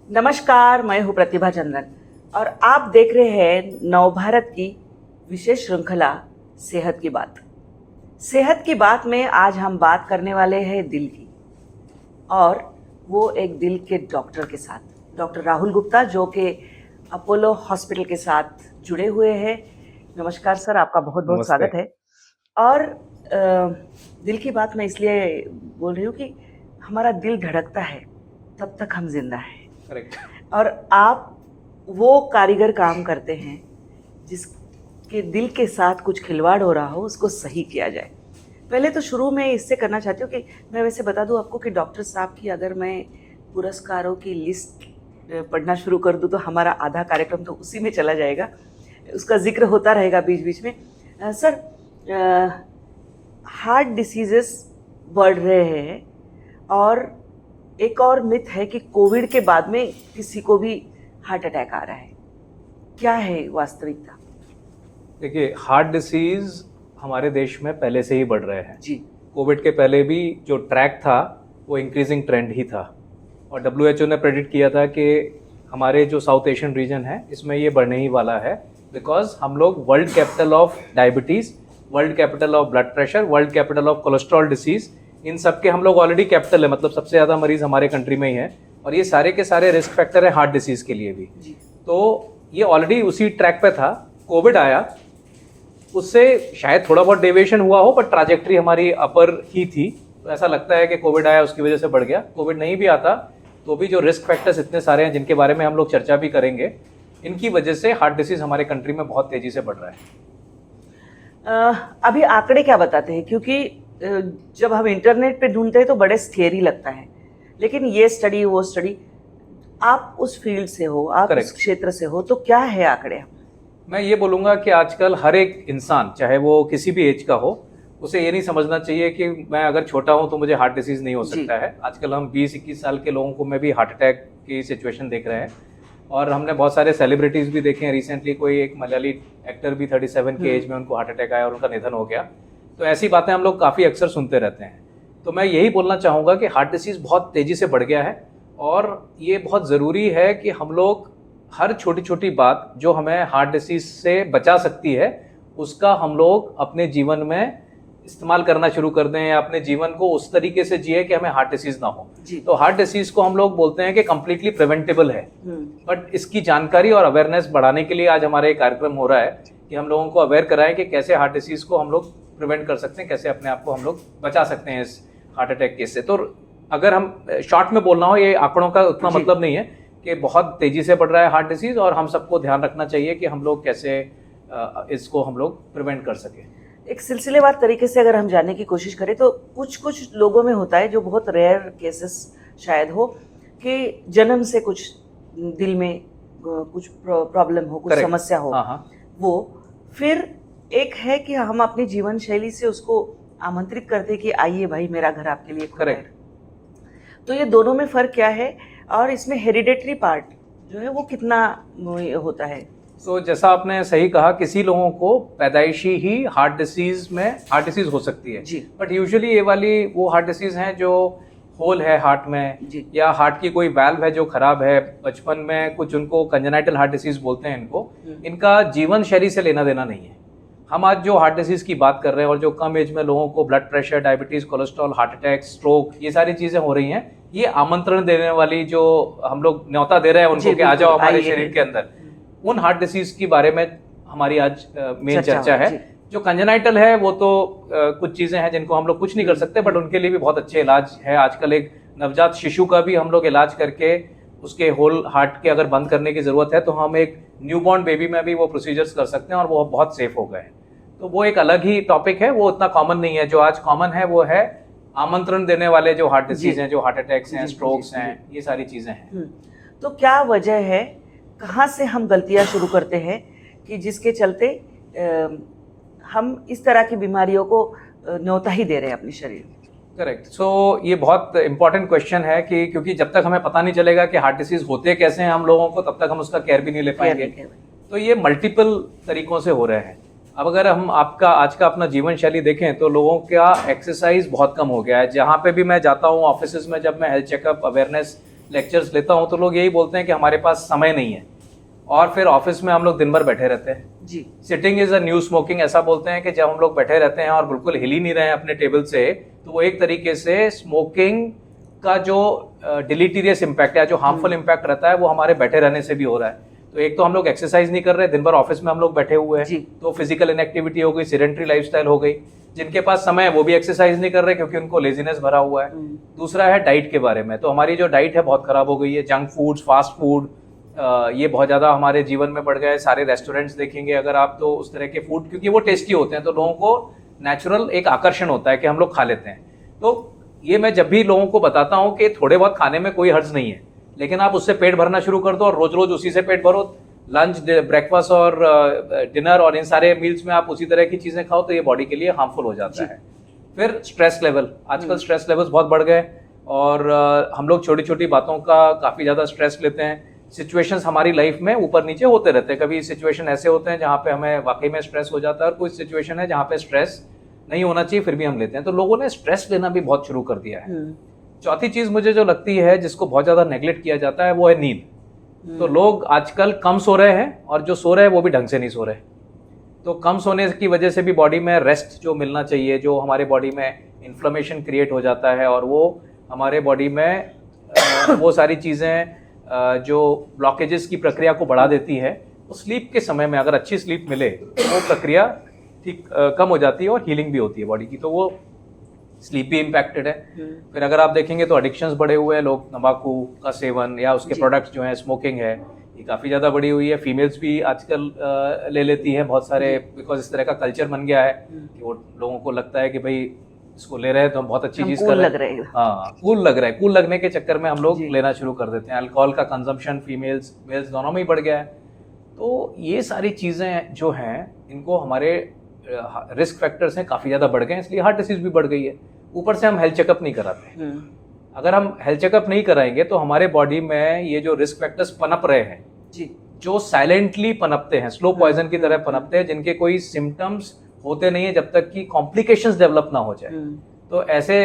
नमस्कार, मैं हूँ प्रतिभा चंद्रन और आप देख रहे हैं नवभारत की विशेष श्रृंखला सेहत की बात। सेहत की बात में आज हम बात करने वाले हैं दिल की, और वो एक दिल के डॉक्टर के साथ, डॉक्टर राहुल गुप्ता, जो कि अपोलो हॉस्पिटल के साथ जुड़े हुए हैं। नमस्कार सर, आपका बहुत बहुत स्वागत है। और दिल की बात मैं इसलिए बोल रही हूँ कि हमारा दिल धड़कता है तब तक हम जिंदा हैं। करेक्ट। और आप वो कारीगर काम करते हैं जिसके दिल के साथ कुछ खिलवाड़ हो रहा हो, उसको सही किया जाए। पहले तो शुरू में इससे करना चाहती हूँ कि मैं वैसे बता दूँ आपको कि डॉक्टर साहब की अगर मैं पुरस्कारों की लिस्ट पढ़ना शुरू कर दूँ तो हमारा आधा कार्यक्रम तो उसी में चला जाएगा। उसका जिक्र होता रहेगा बीच बीच में। सर, हार्ट डिसीजेस बढ़ रहे हैं और एक और मिथ है कि कोविड के बाद में किसी को भी हार्ट अटैक आ रहा है। क्या है वास्तविकता? देखिए, हार्ट डिसीज हमारे देश में पहले से ही बढ़ रहे हैं जी। कोविड के पहले भी जो ट्रैक था वो इंक्रीजिंग ट्रेंड ही था, और WHO ने प्रेडिक्ट किया था कि हमारे जो साउथ एशियन रीजन है इसमें ये बढ़ने ही वाला है, बिकॉज हम लोग world capital of diabetes, world capital of blood pressure, world capital of cholesterol disease, इन सब के हम लोग ऑलरेडी कैपिटल है, मतलब सबसे ज़्यादा मरीज हमारे कंट्री में ही है, और ये सारे के सारे रिस्क फैक्टर है हार्ट डिसीज़ के लिए भी। तो ये ऑलरेडी उसी ट्रैक पे था। कोविड आया, उससे शायद थोड़ा बहुत डेविएशन हुआ हो, बट ट्राजेक्ट्री हमारी अपर ही थी। तो ऐसा लगता है कि कोविड आया उसकी वजह से बढ़ गया। कोविड नहीं भी आता तो भी जो रिस्क फैक्टर्स इतने सारे हैं जिनके बारे में हम लोग चर्चा भी करेंगे, इनकी वजह से हार्ट डिसीज़ हमारे कंट्री में बहुत तेज़ी से बढ़ रहा है। अभी आंकड़े क्या बताते हैं? क्योंकि जब हम इंटरनेट पे ढूंढते हैं तो बड़े स्केरी लगता है, लेकिन ये स्टडी वो स्टडी, आप उस फील्ड से हो, आप उस क्षेत्र से हो, तो क्या है आंकड़े? मैं ये बोलूँगा कि आजकल हर एक इंसान, चाहे वो किसी भी एज का हो, उसे ये नहीं समझना चाहिए कि मैं अगर छोटा हूँ तो मुझे हार्ट डिसीज़ नहीं हो सकता है। आजकल हम 20-21 साल के लोगों को में भी हार्ट अटैक की सिचुएशन देख रहे हैं, और हमने बहुत सारे सेलिब्रिटीज़ भी देखे हैं। रिसेंटली कोई एक मलयाली एक्टर भी 37 के एज में उनको हार्ट अटैक आया और उनका निधन हो गया। तो ऐसी बातें हम लोग काफ़ी अक्सर सुनते रहते हैं। तो मैं यही बोलना चाहूँगा कि हार्ट डिसीज़ बहुत तेज़ी से बढ़ गया है, और ये बहुत ज़रूरी है कि हम लोग हर छोटी छोटी बात जो हमें हार्ट डिसीज़ से बचा सकती है उसका हम लोग अपने जीवन में इस्तेमाल करना शुरू कर दें, या अपने जीवन को उस तरीके से जिए कि हमें हार्ट डिसीज़ ना हो। तो हार्ट डिसीज़ को हम लोग बोलते हैं कि कम्प्लीटली प्रिवेंटेबल है, बट इसकी जानकारी और अवेयरनेस बढ़ाने के लिए आज हमारा एक कार्यक्रम हो रहा है कि हम लोगों को अवेयर कराएं कि कैसे हार्ट डिसीज़ को हम लोग प्रिवेंट कर सकते हैं, कैसे अपने आप को हम लोग बचा सकते हैं इस हार्ट अटैक केस से। तो अगर हम शॉर्ट में बोलना हो, ये आंकड़ों का उतना मतलब नहीं है कि बहुत तेज़ी से बढ़ रहा है हार्ट डिसीज़, और हम सबको ध्यान रखना चाहिए कि हम लोग कैसे इसको हम लोग प्रिवेंट कर सकें। एक सिलसिलेवार तरीके से अगर हम जानने की कोशिश करें तो कुछ लोगों में होता है, जो बहुत रेयर केसेस शायद हो, कि जन्म से कुछ दिल में कुछ प्रॉब्लम हो, कुछ समस्या हो। वो फिर एक है कि हम अपनी जीवन शैली से उसको आमंत्रित करते हैं कि आइए भाई, मेरा घर आपके लिए खुला है। तो ये दोनों में फ़र्क क्या है, और इसमें हेरिडेटरी पार्ट जो है वो कितना होता है? तो जैसा आपने सही कहा, किसी लोगों को पैदाइशी ही हार्ट डिसीज हो सकती है, बट यूजुअली ये वाली वो हार्ट डिसीज हैं जो होल है हार्ट में, या हार्ट की कोई वाल्व है जो खराब है, बचपन में कुछ, उनको कंजेनाइटल हार्ट डिसीज बोलते हैं इनको। इनका जीवन शैली से लेना देना नहीं है। हम आज जो हार्ट डिसीज की बात कर रहे हैं, और जो कम एज में लोगों को blood pressure, diabetes, cholesterol, heart attack, stroke, ये सारी चीजें हो रही हैं, ये आमंत्रण देने वाली जो हम लोग न्योता दे रहे हैं उनको कि आ जाओ हमारे शरीर के अंदर, उन हार्ट डिसीज के बारे में हमारी आज मेन चर्चा है। जो कंजेनाइटल है वो तो कुछ चीजें हैं जिनको हम लोग कुछ नहीं कर सकते, बट उनके लिए भी बहुत अच्छे इलाज है। आजकल एक नवजात शिशु का भी हम लोग इलाज करके उसके होल हार्ट के अगर बंद करने की जरूरत है तो हम एक न्यूबॉर्न बेबी में भी वो प्रोसीजर्स कर सकते हैं, और वो बहुत सेफ हो गए हैं। तो वो एक अलग ही टॉपिक है, वो उतना कॉमन नहीं है। जो आज कॉमन है वो है आमंत्रण देने वाले जो हार्ट डिसीज हैं, जो हार्ट अटैक्स हैं, स्ट्रोक्स हैं, ये सारी चीजें हैं। तो क्या वजह है, कहाँ से हम गलतियाँ शुरू करते हैं कि जिसके चलते हम इस तरह की बीमारियों को न्योता ही दे रहे हैं अपने शरीर में? करेक्ट। सो ये बहुत इंपॉर्टेंट क्वेश्चन है कि क्योंकि जब तक हमें पता नहीं चलेगा कि हार्ट डिसीज होते कैसे हैं हम लोगों को, तब तक हम उसका केयर भी नहीं ले पाएंगे। तो ये मल्टीपल तरीकों से हो रहे हैं। अब अगर हम आपका आज का अपना जीवन शैली देखें तो लोगों का एक्सरसाइज बहुत कम हो गया है। जहाँ पे भी मैं जाता हूँ, ऑफिस में जब मैं हेल्थ चेकअप अवेयरनेस लेक्चर्स लेता हूँ तो लोग यही बोलते हैं कि हमारे पास समय नहीं है, और फिर ऑफिस में हम लोग दिन भर बैठे रहते हैं जी। Sitting is a new smoking. ऐसा बोलते हैं कि जब हम लोग बैठे रहते हैं और बिल्कुल हिल ही नहीं रहे हैं अपने टेबल से, तो वो एक तरीके से स्मोकिंग का जो डिलीटीरियस इम्पैक्ट है, जो हार्मफुल इम्पैक्ट रहता है, वो हमारे बैठे रहने से भी हो रहा है। तो एक तो हम लोग एक्सरसाइज नहीं कर रहे, दिन भर ऑफिस में हम लोग बैठे हुए हैं, तो फिजिकल इनएक्टिविटी हो गई, सेडेंटरी लाइफस्टाइल हो गई। जिनके पास समय है वो भी एक्सरसाइज नहीं कर रहे क्योंकि उनको लेजीनेस भरा हुआ है। दूसरा है डाइट के बारे में, तो हमारी जो डाइट है बहुत खराब हो गई है। जंक फूड्स, फास्ट फूड, ये बहुत ज़्यादा हमारे जीवन में बढ़ गए हैं। सारे रेस्टोरेंट्स देखेंगे अगर आप, तो उस तरह के फूड, क्योंकि वो टेस्टी होते हैं तो लोगों को नेचुरल एक आकर्षण होता है कि हम लोग खा लेते हैं। तो ये मैं जब भी लोगों को बताता हूँ कि थोड़े बहुत खाने में कोई हर्ज नहीं है, लेकिन आप उससे पेट भरना शुरू कर दो और रोज रोज उसी से पेट भरो, लंच, ब्रेकफास्ट और डिनर और इन सारे मील्स में आप उसी तरह की चीज़ें खाओ, तो ये बॉडी के लिए हार्मफुल हो जाता है। फिर स्ट्रेस लेवल, आजकल स्ट्रेस लेवल्स बहुत बढ़ गए और हम लोग छोटी छोटी बातों का काफ़ी ज़्यादा स्ट्रेस लेते हैं। सिचुएशंस हमारी लाइफ में ऊपर नीचे होते रहते हैं। कभी सिचुएशन ऐसे होते हैं जहाँ पे हमें वाकई में स्ट्रेस हो जाता है, और कोई सिचुएशन है जहाँ पे स्ट्रेस नहीं होना चाहिए फिर भी हम लेते हैं। तो लोगों ने स्ट्रेस लेना भी बहुत शुरू कर दिया है। चौथी चीज़ मुझे जो लगती है जिसको बहुत ज़्यादा नेग्लेक्ट किया जाता है वो है नींद। तो लोग आजकल कम सो रहे हैं, और जो सो रहे हैं वो भी ढंग से नहीं सो रहे। तो कम सोने की वजह से भी बॉडी में रेस्ट जो मिलना चाहिए, जो हमारे बॉडी में इन्फ्लेमेशन क्रिएट हो जाता है, और वो हमारे बॉडी में वो सारी चीज़ें जो ब्लॉकेजेस की प्रक्रिया को बढ़ा देती है, वो स्लीप के समय में अगर अच्छी स्लीप मिले तो वो प्रक्रिया ठीक कम हो जाती है और हीलिंग भी होती है बॉडी की। तो वो स्लीप भी इम्पैक्टेड है। फिर अगर आप देखेंगे तो एडिक्शंस बढ़े हुए हैं, लोग तंबाकू का सेवन या उसके प्रोडक्ट्स जो हैं, स्मोकिंग है, ये काफ़ी ज़्यादा बढ़ी हुई है। फीमेल्स भी आजकल ले लेती हैं बहुत सारे, बिकॉज इस तरह का कल्चर बन गया है कि वो लोगों को लगता है कि भाई इसको ले रहे हैं तो हम बहुत अच्छी चीज़ कर रहे हैं, हाँ कूल लग रहा है। कूल लगने के चक्कर में हम लोग लेना शुरू कर देते हैं। अल्कोहल का कंजम्पशन फीमेल्स मेल्स दोनों में ही बढ़ गया है। तो ये सारी चीज़ें जो हैं, इनको हमारे रिस्क फैक्टर्स हैं काफ़ी ज़्यादा बढ़ गए हैं, इसलिए हार्ट डिसीज भी बढ़ गई है। ऊपर से हम हेल्थ चेकअप नहीं कराते। अगर हम हेल्थ चेकअप नहीं कराएंगे तो हमारे बॉडी में ये जो रिस्क फैक्टर्स पनप रहे हैं जी, जो साइलेंटली पनपते हैं, स्लो पॉइजन की तरह पनपते हैं, जिनके कोई सिम्टम्स होते नहीं है जब तक कि कॉम्प्लिकेशंस डेवलप ना हो जाए। तो ऐसे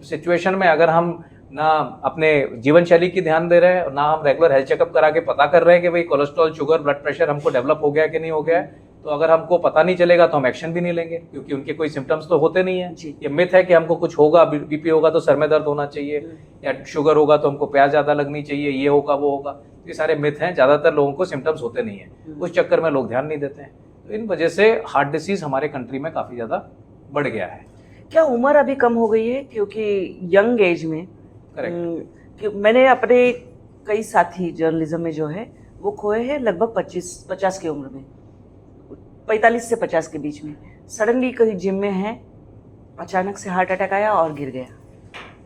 सिचुएशन में अगर हम ना अपने जीवन शैली की ध्यान दे रहे हैं और ना हम रेगुलर हेल्थ चेकअप करा के पता कर रहे हैं कि भाई कोलेस्ट्रॉल, शुगर, ब्लड प्रेशर हमको डेवलप हो गया कि नहीं हो गया है, तो अगर हमको पता नहीं चलेगा तो हम एक्शन भी नहीं लेंगे, क्योंकि उनके कोई सिम्टम्स तो होते नहीं है। ये मिथ है कि हमको कुछ होगा, बीपी होगा तो सर में दर्द होना चाहिए, या शुगर होगा तो हमको प्यास ज़्यादा लगनी चाहिए, ये होगा वो होगा। ये सारे मिथ हैं, ज़्यादातर लोगों को सिम्टम्स होते नहीं है, उस चक्कर में लोग ध्यान नहीं देते हैं। तो इन वजह से हार्ट डिसीज हमारे कंट्री में काफ़ी ज़्यादा बढ़ गया है। क्या उम्र अभी कम हो गई है? क्योंकि यंग एज में, करेक्ट, मैंने अपने कई साथी जर्नलिज्म में जो है वो खोए हैं लगभग 50 की उम्र में, 45 से 50 के बीच में। सडनली कहीं जिम में है, अचानक से हार्ट अटैक आया और गिर गया।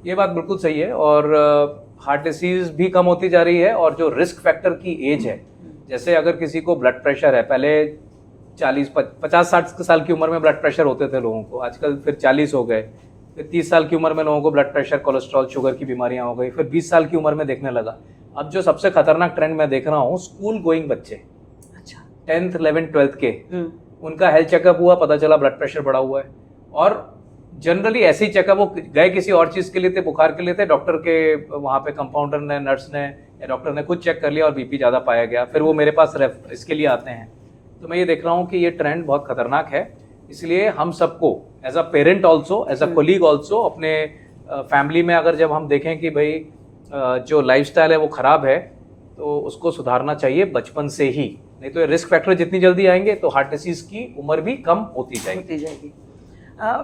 ये बात बिल्कुल सही है, और हार्ट डिसीज भी कम होती जा रही है। और जो रिस्क फैक्टर की एज है, जैसे अगर किसी को ब्लड प्रेशर है, पहले 50-60 साल की उम्र में ब्लड प्रेशर होते थे लोगों को, आजकल फिर 40 हो गए, फिर 30 साल की उम्र में लोगों को ब्लड प्रेशर, कोलेस्ट्रॉल, शुगर की बीमारियां हो गई, फिर 20 साल की उम्र में देखने लगा। अब जो सबसे खतरनाक ट्रेंड मैं देख रहा हूँ, स्कूल गोइंग बच्चे, 10th 11th 12th के, उनका हेल्थ चेकअप हुआ, पता चला ब्लड प्रेशर बढ़ा हुआ है। और जनरली ऐसे ही चेकअप वो गए किसी और चीज़ के लिए थे, बुखार के लिए थे, डॉक्टर के वहाँ पे कंपाउंडर ने, नर्स ने या डॉक्टर ने खुद चेक कर लिया और बीपी ज़्यादा पाया गया, फिर वो मेरे पास इसके लिए आते हैं। तो मैं ये देख रहा हूँ कि ये ट्रेंड बहुत खतरनाक है। इसलिए हम सबको as a parent also, as a colleague also, अपने फैमिली में अगर जब हम देखें कि भाई जो लाइफस्टाइल है वो ख़राब है, तो उसको सुधारना चाहिए बचपन से ही, नहीं तो ये रिस्क फैक्टर जितनी जल्दी आएंगे तो हार्ट डिसीज की उम्र भी कम होती जाएगी।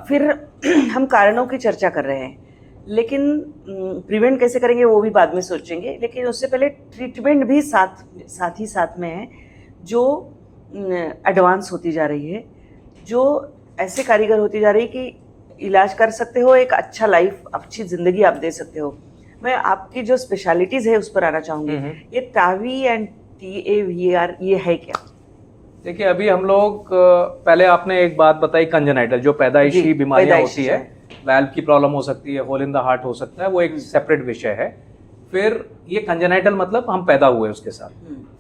फिर हम कारणों की चर्चा कर रहे हैं, लेकिन प्रिवेंट कैसे करेंगे वो भी बाद में सोचेंगे। लेकिन उससे पहले ट्रीटमेंट भी साथ ही साथ में है, जो एडवांस होती जा रही है, जो ऐसे कारीगर होती जा रही है कि इलाज कर सकते हो, एक अच्छा लाइफ, अच्छी ज़िंदगी आप दे सकते हो। मैं आपकी जो स्पेशलिटीज़ है उस पर आना चाहूँगी। ये टावी एंड TAVR ये है क्या? देखिए, अभी हम लोग, पहले आपने एक बात बताई कंजेनाइटल, जो पैदाइशी बीमारियां होती है, वैल्व की प्रॉब्लम हो सकती है, होल इन द हार्ट हो सकता है, वो एक सेपरेट विषय है। फिर ये कंजेनाइटल मतलब हम पैदा हुए उसके साथ।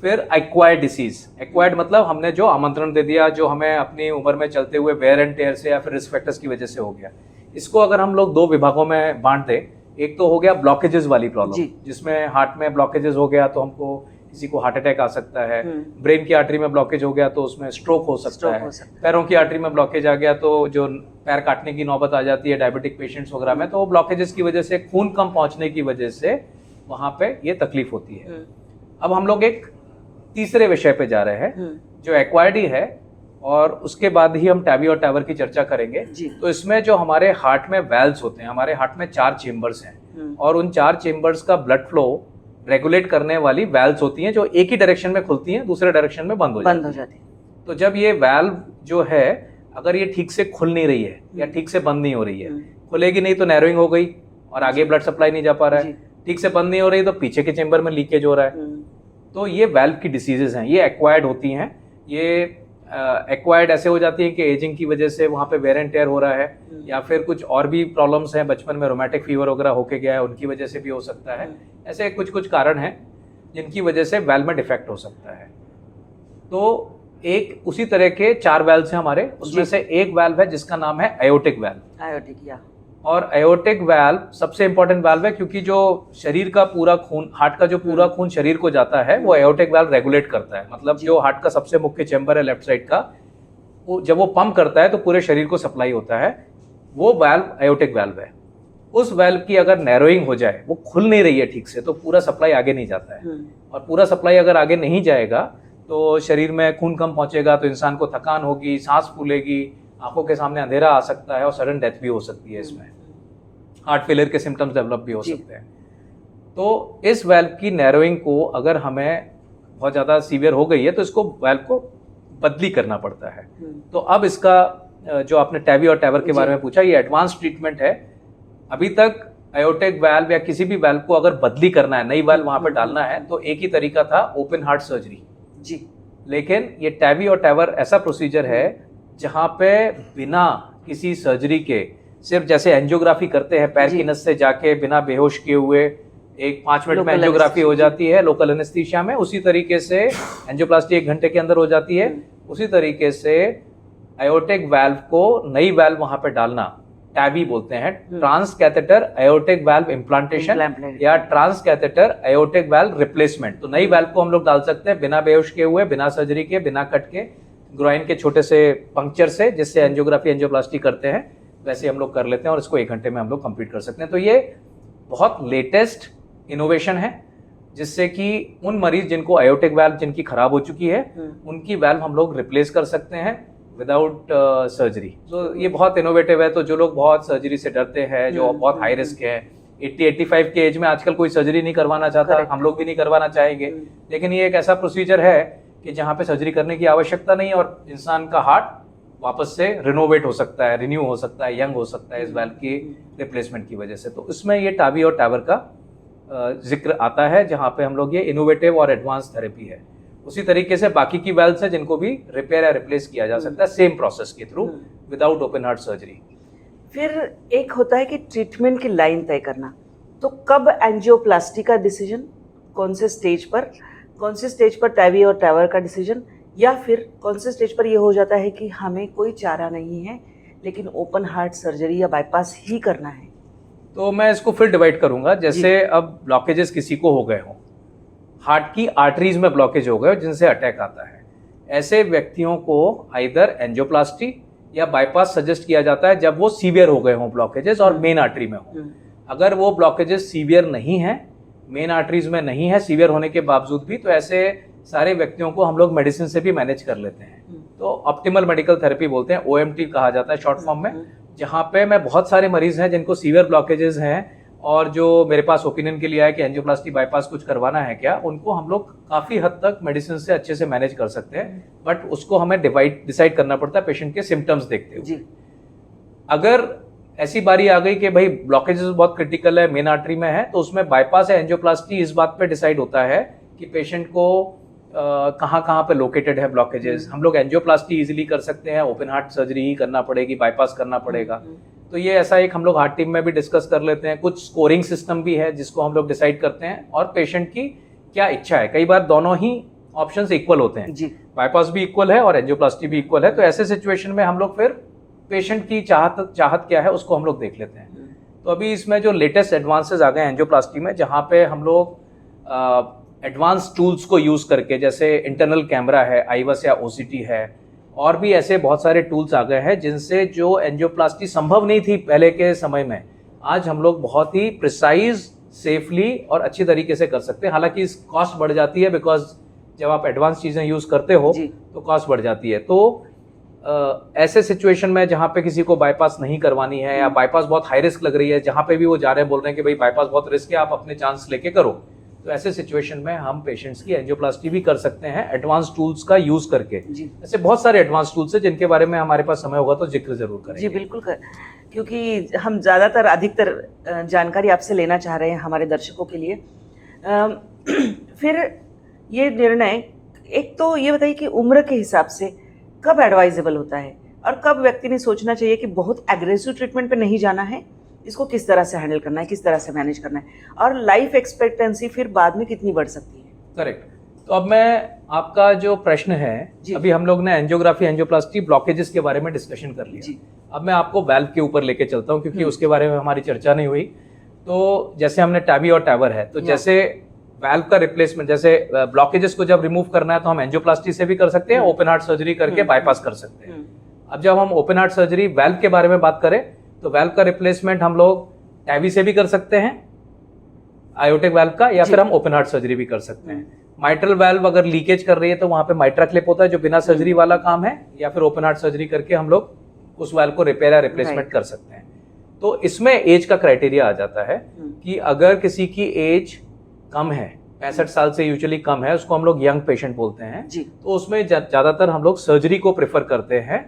फिर एक्वायर्ड डिसीज, एक्वायर्ड मतलब हमने जो आमंत्रण दे दिया, जो हमें अपनी उम्र में चलते हुए वेयर एंड टेयर से या फिर रिस्क फैक्टर्स की वजह से हो गया। इसको अगर हम लोग दो विभागों में बांट दें एक तो हो गया ब्लॉकेजेस वाली प्रॉब्लम, जी। जिसमें हार्ट में ब्लॉकेजेस हो गया तो हमको किसी को हार्ट अटैक आ सकता है, ब्रेन की आर्टरी में ब्लॉकेज हो गया तो उसमें स्ट्रोक हो सकता है, पैरों की आर्टरी में ब्लॉकेज आ गया तो जो पैर काटने की नौबत आ जाती है डायबिटिक पेशेंट्स वगैरह में, तो वो ब्लॉकेजेस की वजह से, खून कम पहुंचने की वजह से वहां पे ये तकलीफ होती है। अब हम लोग एक तीसरे विषय पे जा रहे हैं जो एक्वायर्ड ही है, और उसके बाद ही हम टैवी और टैवर की चर्चा करेंगे। तो इसमें जो हमारे हार्ट में वेल्व्स होते हैं, हमारे हार्ट में 4 चेम्बर्स हैं, और उन 4 चेम्बर्स का ब्लड फ्लो रेगुलेट करने वाली वेल्व्स होती हैं जो एक ही डायरेक्शन में खुलती हैं, दूसरे डायरेक्शन में बंद हो जाती है। तो जब ये वेल्व जो है, अगर ये ठीक से खुल नहीं रही है या ठीक से बंद नहीं हो रही है, खुलेगी नहीं तो नैरोइंग हो गई और आगे ब्लड सप्लाई नहीं जा पा रहा है, ठीक से बंद नहीं हो रही तो पीछे के चेम्बर में लीकेज हो रहा है। तो ये वेल्व की डिसीजेज हैं, ये एक्वायर्ड होती हैं। ये एक्वायर्ड ऐसे हो जाती है कि एजिंग की वजह से वहाँ पे वेयर एंड टेयर हो रहा है, या फिर कुछ और भी प्रॉब्लम्स हैं, बचपन में रोमैटिक फीवर वगैरह होके गया है, उनकी वजह से भी हो सकता है। ऐसे कुछ कारण हैं जिनकी वजह से वेल्व में डिफेक्ट हो सकता है। तो एक उसी तरह के 4 वेल्व्स हैं हमारे, उसमें से एक वेल्व है जिसका नाम है एयोटिक वेल्व। आयोटिक, और एयोटिक वेल्व सबसे इंपॉर्टेंट वेल्व है, क्योंकि जो शरीर का पूरा खून, हार्ट का जो पूरा खून शरीर को जाता है, वो एयोटिक वेल्व रेगुलेट करता है। मतलब जो हार्ट का सबसे मुख्य चैम्बर है लेफ्ट साइड का, वो जब वो पंप करता है तो पूरे शरीर को सप्लाई होता है, वो वेल्व एयोटिक वेल्व है। उस वेल्व की अगर नैरोइंग हो जाए, वो खुल नहीं रही है ठीक से, तो पूरा सप्लाई आगे नहीं जाता है, और पूरा सप्लाई अगर आगे नहीं जाएगा तो शरीर में खून कम पहुंचेगा, तो इंसान को थकान होगी, सांस फूलेगी, आंखों के सामने अंधेरा आ सकता है, और सडन डेथ भी हो सकती है। इसमें हार्ट फेलियर के सिम्टम्स डेवलप भी हो सकते हैं। तो इस वेल्व की नैरोइंग को अगर हमें बहुत ज़्यादा सीवियर हो गई है तो इसको वेल्व को बदली करना पड़ता है। तो अब इसका जो आपने टैवी और टैवर के बारे में पूछा, ये एडवांस ट्रीटमेंट है। अभी तक एयोटिक वेल्व या किसी भी वेल्व को अगर बदली करना है, नई वेल्व वहां पर डालना है, तो एक ही तरीका था, ओपन हार्ट सर्जरी जी। लेकिन ये टैवी और टैवर ऐसा प्रोसीजर है जहां पे बिना किसी सर्जरी के, सिर्फ जैसे एंजियोग्राफी करते हैं पैर की नस से जाके बिना बेहोश किए हुए, एक 5 मिनट में एंजियोग्राफी हो जाती है लोकल एनेस्थीसिया में, उसी तरीके से एंजियोप्लास्टी 1 घंटे के अंदर हो जाती है। उसी तरीके से एयोटिक वेल्व को, नई वेल्व वहां पे डालना, टैवी बोलते हैं, trans catheter aortic valve implantation या trans catheter aortic valve replacement. तो नई वेल्व को हम लोग डाल सकते हैं बिना बेहोश किए हुए, बिना सर्जरी के, बिना कट के, ग्रोइन के छोटे से पंक्चर से, जिससे एंजियोग्राफी एंजियोप्लास्टी करते हैं वैसे हम लोग कर लेते हैं, और इसको 1 घंटे में हम लोग कंप्लीट कर सकते हैं। तो ये बहुत लेटेस्ट इनोवेशन है, जिससे कि उन मरीज जिनको एयोटिक वेल्व जिनकी खराब हो चुकी है, उनकी वेल्व हम लोग रिप्लेस कर सकते हैं विदाउट सर्जरी। तो ये बहुत इनोवेटिव है। तो जो लोग बहुत सर्जरी से डरते हैं, जो बहुत हाई रिस्क है, 80-85 के एज में आजकल कोई सर्जरी नहीं करवाना चाहता, हम लोग भी नहीं करवाना चाहेंगे, लेकिन ये एक ऐसा प्रोसीजर है कि जहाँ पे सर्जरी करने की आवश्यकता नहीं है, और इंसान का हार्ट वापस से रिनोवेट हो सकता है, रिन्यू हो सकता है, यंग हो सकता है इस वेल्व की रिप्लेसमेंट की वजह से। तो इसमें ये टैवी और टैवर का जिक्र आता है, जहाँ पे हम लोग, ये इनोवेटिव और एडवांस थेरेपी है। उसी तरीके से बाकी की वेल्व्स है जिनको भी रिपेयर या रिप्लेस किया जा सकता है सेम प्रोसेस के through, without open heart surgery. फिर एक होता है कि ट्रीटमेंट की लाइन तय करना, तो कब एंजियोप्लास्टी का डिसीजन, कौन से स्टेज पर टैवी और टैवर का डिसीजन, या फिर कौन से स्टेज पर ये हो जाता है कि हमें कोई चारा नहीं है लेकिन ओपन हार्ट सर्जरी या बाईपास ही करना है? तो मैं इसको फिर डिवाइड करूंगा। जैसे अब ब्लॉकेजेस किसी को हो गए हों, हार्ट की आर्टरीज में ब्लॉकेज हो गए जिनसे अटैक आता है, ऐसे व्यक्तियों को आइदर एंजियोप्लास्टी या बाईपास सजेस्ट किया जाता है जब वो सीवियर हो गए हों ब्लॉकेजेस और मेन आर्टरी में हो। अगर वो ब्लॉकेजेस सीवियर नहीं है, मेन आर्टरीज में नहीं है सीवियर होने के बावजूद भी, तो ऐसे सारे व्यक्तियों को हम लोग मेडिसिन से भी मैनेज कर लेते हैं। तो ऑप्टिमल मेडिकल थेरेपी बोलते हैं, OMT कहा जाता है शॉर्ट फॉर्म में, जहाँ पे मैं बहुत सारे मरीज हैं जिनको सीवियर ब्लॉकेजेस हैं और जो मेरे पास ओपिनियन के लिए आए कि एंजियोप्लास्टी बाईपास कुछ करवाना है क्या, उनको हम लोग काफ़ी हद तक मेडिसिन से अच्छे से मैनेज कर सकते हैं, बट उसको हमें डिसाइड करना पड़ता है पेशेंट के सिम्टम्स देखते हुए। अगर ऐसी बारी आ गई कि भाई ब्लॉकेजेस बहुत क्रिटिकल है, मेन आर्टरी में है, तो उसमें बाईपास या एंजियोप्लास्टी इस बात पे डिसाइड होता है कि पेशेंट को कहाँ पे लोकेटेड है ब्लॉकेजेस। हम लोग एंजियोप्लास्टी इजीली कर सकते हैं, ओपन हार्ट सर्जरी ही करना पड़ेगी, बाईपास करना पड़ेगा। तो ये ऐसा एक हम लोग हार्ट टीम में भी डिस्कस कर लेते हैं। कुछ स्कोरिंग सिस्टम भी है जिसको हम लोग डिसाइड करते हैं, और पेशेंट की क्या इच्छा है। कई बार दोनों ही ऑप्शंस इक्वल होते हैं, बाईपास भी इक्वल है और एंजियोप्लास्टी भी इक्वल है। तो ऐसे सिचुएशन में हम लोग फिर पेशेंट की चाहत क्या है उसको हम लोग देख लेते हैं। तो अभी इसमें जो लेटेस्ट एडवांसेस आ गए एंजियोप्लास्टी में, जहाँ पे हम लोग एडवांस टूल्स को यूज़ करके, जैसे इंटरनल कैमरा है, आईवस या ओसीटी है, और भी ऐसे बहुत सारे टूल्स आ गए हैं जिनसे जो एंजियोप्लास्टी संभव नहीं थी पहले के समय में, आज हम लोग बहुत ही प्रिसाइज, सेफली और अच्छी तरीके से कर सकते हैं। हालांकि इस कॉस्ट बढ़ जाती है, बिकॉज जब आप एडवांस चीज़ें यूज़ करते हो तो कॉस्ट बढ़ जाती है। तो ऐसे सिचुएशन में जहाँ पे किसी को बाईपास नहीं करवानी है या बाईपास बहुत हाई रिस्क लग रही है, जहाँ पे भी वो जा रहे हैं बोल रहे हैं कि भाई बाईपास बहुत रिस्क है, आप अपने चांस लेके करो, तो ऐसे सिचुएशन में हम पेशेंट्स की एंजियोप्लास्टी भी कर सकते हैं एडवांस टूल्स का यूज करके। ऐसे बहुत सारे एडवांस टूल्स हैं जिनके बारे में हमारे पास समय होगा तो जिक्र जरूर करेंगे। जी बिल्कुल क्योंकि हम ज़्यादातर अधिकतर जानकारी आपसे लेना चाह रहे हैं हमारे दर्शकों के लिए। फिर ये निर्णय, एक तो ये बताइए कि उम्र के हिसाब से कब एडवाइजेबल होता है और कब व्यक्ति ने सोचना चाहिए कि बहुत एग्रेसिव ट्रीटमेंट पे नहीं जाना है, इसको किस तरह से हैंडल करना है, किस तरह से मैनेज करना है, और लाइफ एक्सपेक्टेंसी फिर बाद में कितनी बढ़ सकती है? करेक्ट। तो अब मैं आपका जो प्रश्न है, अभी हम लोग ने एंजियोग्राफी, एंजियोप्लास्टी, ब्लॉकेजेस के बारे में डिस्कशन कर लिया। अब मैं आपको वाल्व के ऊपर लेके चलता हूँ क्योंकि उसके बारे में हमारी चर्चा नहीं हुई। तो जैसे हमने टाबी और टावर है, तो जैसे वाल्व का रिप्लेसमेंट, जैसे ब्लॉकेजेस को जब रिमूव करना है तो हम एंजियोप्लास्टी से भी कर सकते हैं, ओपन हार्ट सर्जरी करके बाईपास कर सकते हैं। अब जब हम ओपन हार्ट सर्जरी वाल्व के बारे में बात करें तो वाल्व का रिप्लेसमेंट हम लोग टाबी से भी कर सकते हैं, आयोटिक वाल्व का, या फिर हम ओपन हार्ट सर्जरी भी कर सकते हैं। माइट्रल वाल्व अगर लीकेज कर रही है तो वहां पे माइट्रा क्लिप होता है जो बिना सर्जरी वाला काम है, या फिर ओपन हार्ट सर्जरी करके हम लोग उस वाल्व को रिपेयर या रिप्लेसमेंट कर सकते हैं। तो इसमें एज का क्राइटेरिया आ जाता है कि अगर किसी की एज कम है, 65 साल से यूजुअली कम है, उसको हम लोग यंग पेशेंट बोलते हैं, तो उसमें ज्यादातर हम लोग सर्जरी को प्रेफर करते हैं।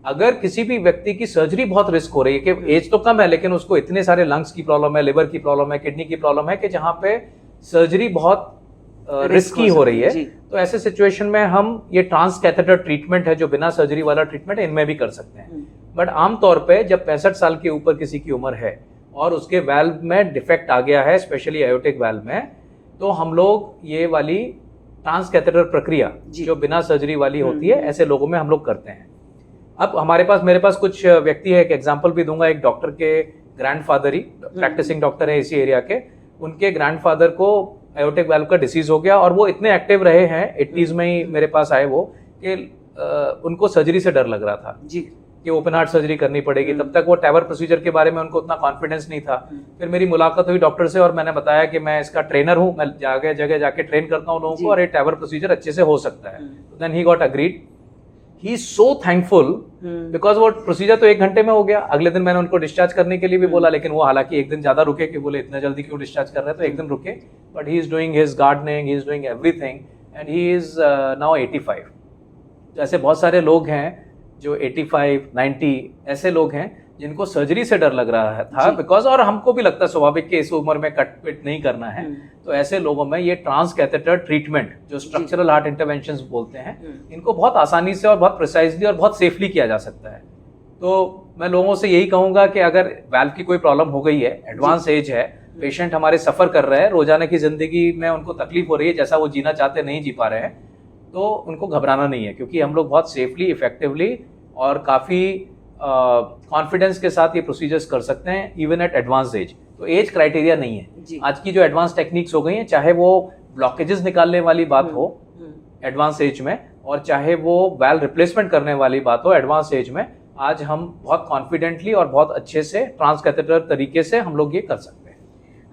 अगर किसी भी व्यक्ति की सर्जरी बहुत रिस्क हो रही है कि एज तो कम है लेकिन उसको इतने सारे लंग्स की प्रॉब्लम है, लिवर की प्रॉब्लम है, किडनी की प्रॉब्लम है कि जहां पे सर्जरी बहुत रिस्की हो रही है, तो ऐसे सिचुएशन में हम ये ट्रांस कैथेटर ट्रीटमेंट है जो बिना सर्जरी वाला ट्रीटमेंट है, इनमें भी कर सकते हैं। बट आमतौर पे जब 65 साल के ऊपर किसी की उम्र है और उसके वाल्व में डिफेक्ट आ गया है, स्पेशली आयोटिक वाल्व में, तो हम लोग ये वाली ट्रांस कैथेटर प्रक्रिया जो बिना सर्जरी वाली होती है, ऐसे लोगों में हम लोग करते हैं। अब मेरे पास कुछ व्यक्ति है, एक एग्जांपल भी दूंगा, एक डॉक्टर के ग्रैंडफादर ही प्रैक्टिसिंग डॉक्टर है इसी एरिया के, उनके ग्रैंडफादर को आयोटिक वाल्व का डिसीज हो गया और वो इतने एक्टिव रहे हैं, 80s में ही मेरे पास आए वो, कि उनको सर्जरी से डर लग रहा था कि ओपन हार्ट सर्जरी करनी पड़ेगी। तब तक वो टावर प्रोसीजर के बारे में उनको उतना कॉन्फिडेंस नहीं था। फिर मेरी मुलाकात हुई डॉक्टर से और मैंने बताया कि मैं इसका ट्रेनर हूँ, मैं जगह जाके ट्रेन करता हूँ लोगों को और ये टावर प्रोसीजर अच्छे से हो सकता है। Then he got agreed. He is so thankful because वो प्रोसीजर तो 1 घंटे में हो गया। अगले दिन मैंने उनको डिस्चार्ज करने के लिए भी बोला, लेकिन वो हालांकि एक दिन ज्यादा रुके कि बोले इतना जल्दी क्यों डिस्चार्ज कर रहे हैं, तो एक दिन रुके। But he is doing his gardening, he is doing everything and he is now 85। जैसे बहुत सारे लोग हैं जो 85, 90 ऐसे लोग हैं जिनको सर्जरी से डर लग रहा था बिकॉज, और हमको भी लगता है स्वाभाविक कि इस उम्र में कट पिट नहीं करना है, तो ऐसे लोगों में ये ट्रांस कैथेटर ट्रीटमेंट जो स्ट्रक्चरल हार्ट इंटरवेंशंस बोलते हैं, इनको बहुत आसानी से और बहुत प्रिसाइजली और बहुत सेफली किया जा सकता है। तो मैं लोगों से यही कहूंगा कि अगर वाल्व की कोई प्रॉब्लम हो गई है, एडवांस एज है, पेशेंट हमारे सफर कर रहे हैं, रोजाना की जिंदगी में उनको तकलीफ हो रही है, जैसा वो जीना चाहते नहीं जी पा रहे हैं, तो उनको घबराना नहीं है, क्योंकि हम लोग बहुत सेफली, इफेक्टिवली और काफ़ी कॉन्फिडेंस के साथ ये प्रोसीजर्स कर सकते हैं इवन एट एडवांस एज। तो एज क्राइटेरिया नहीं है। आज की जो एडवांस टेक्निक्स हो गई हैं, चाहे वो ब्लॉकेजेस निकालने वाली बात हो एडवांस एज में, और चाहे वो वाल्व रिप्लेसमेंट करने वाली बात हो एडवांस एज में, आज हम बहुत कॉन्फिडेंटली और बहुत अच्छे से ट्रांस कैथेटर तरीके से हम लोग ये कर सकते हैं।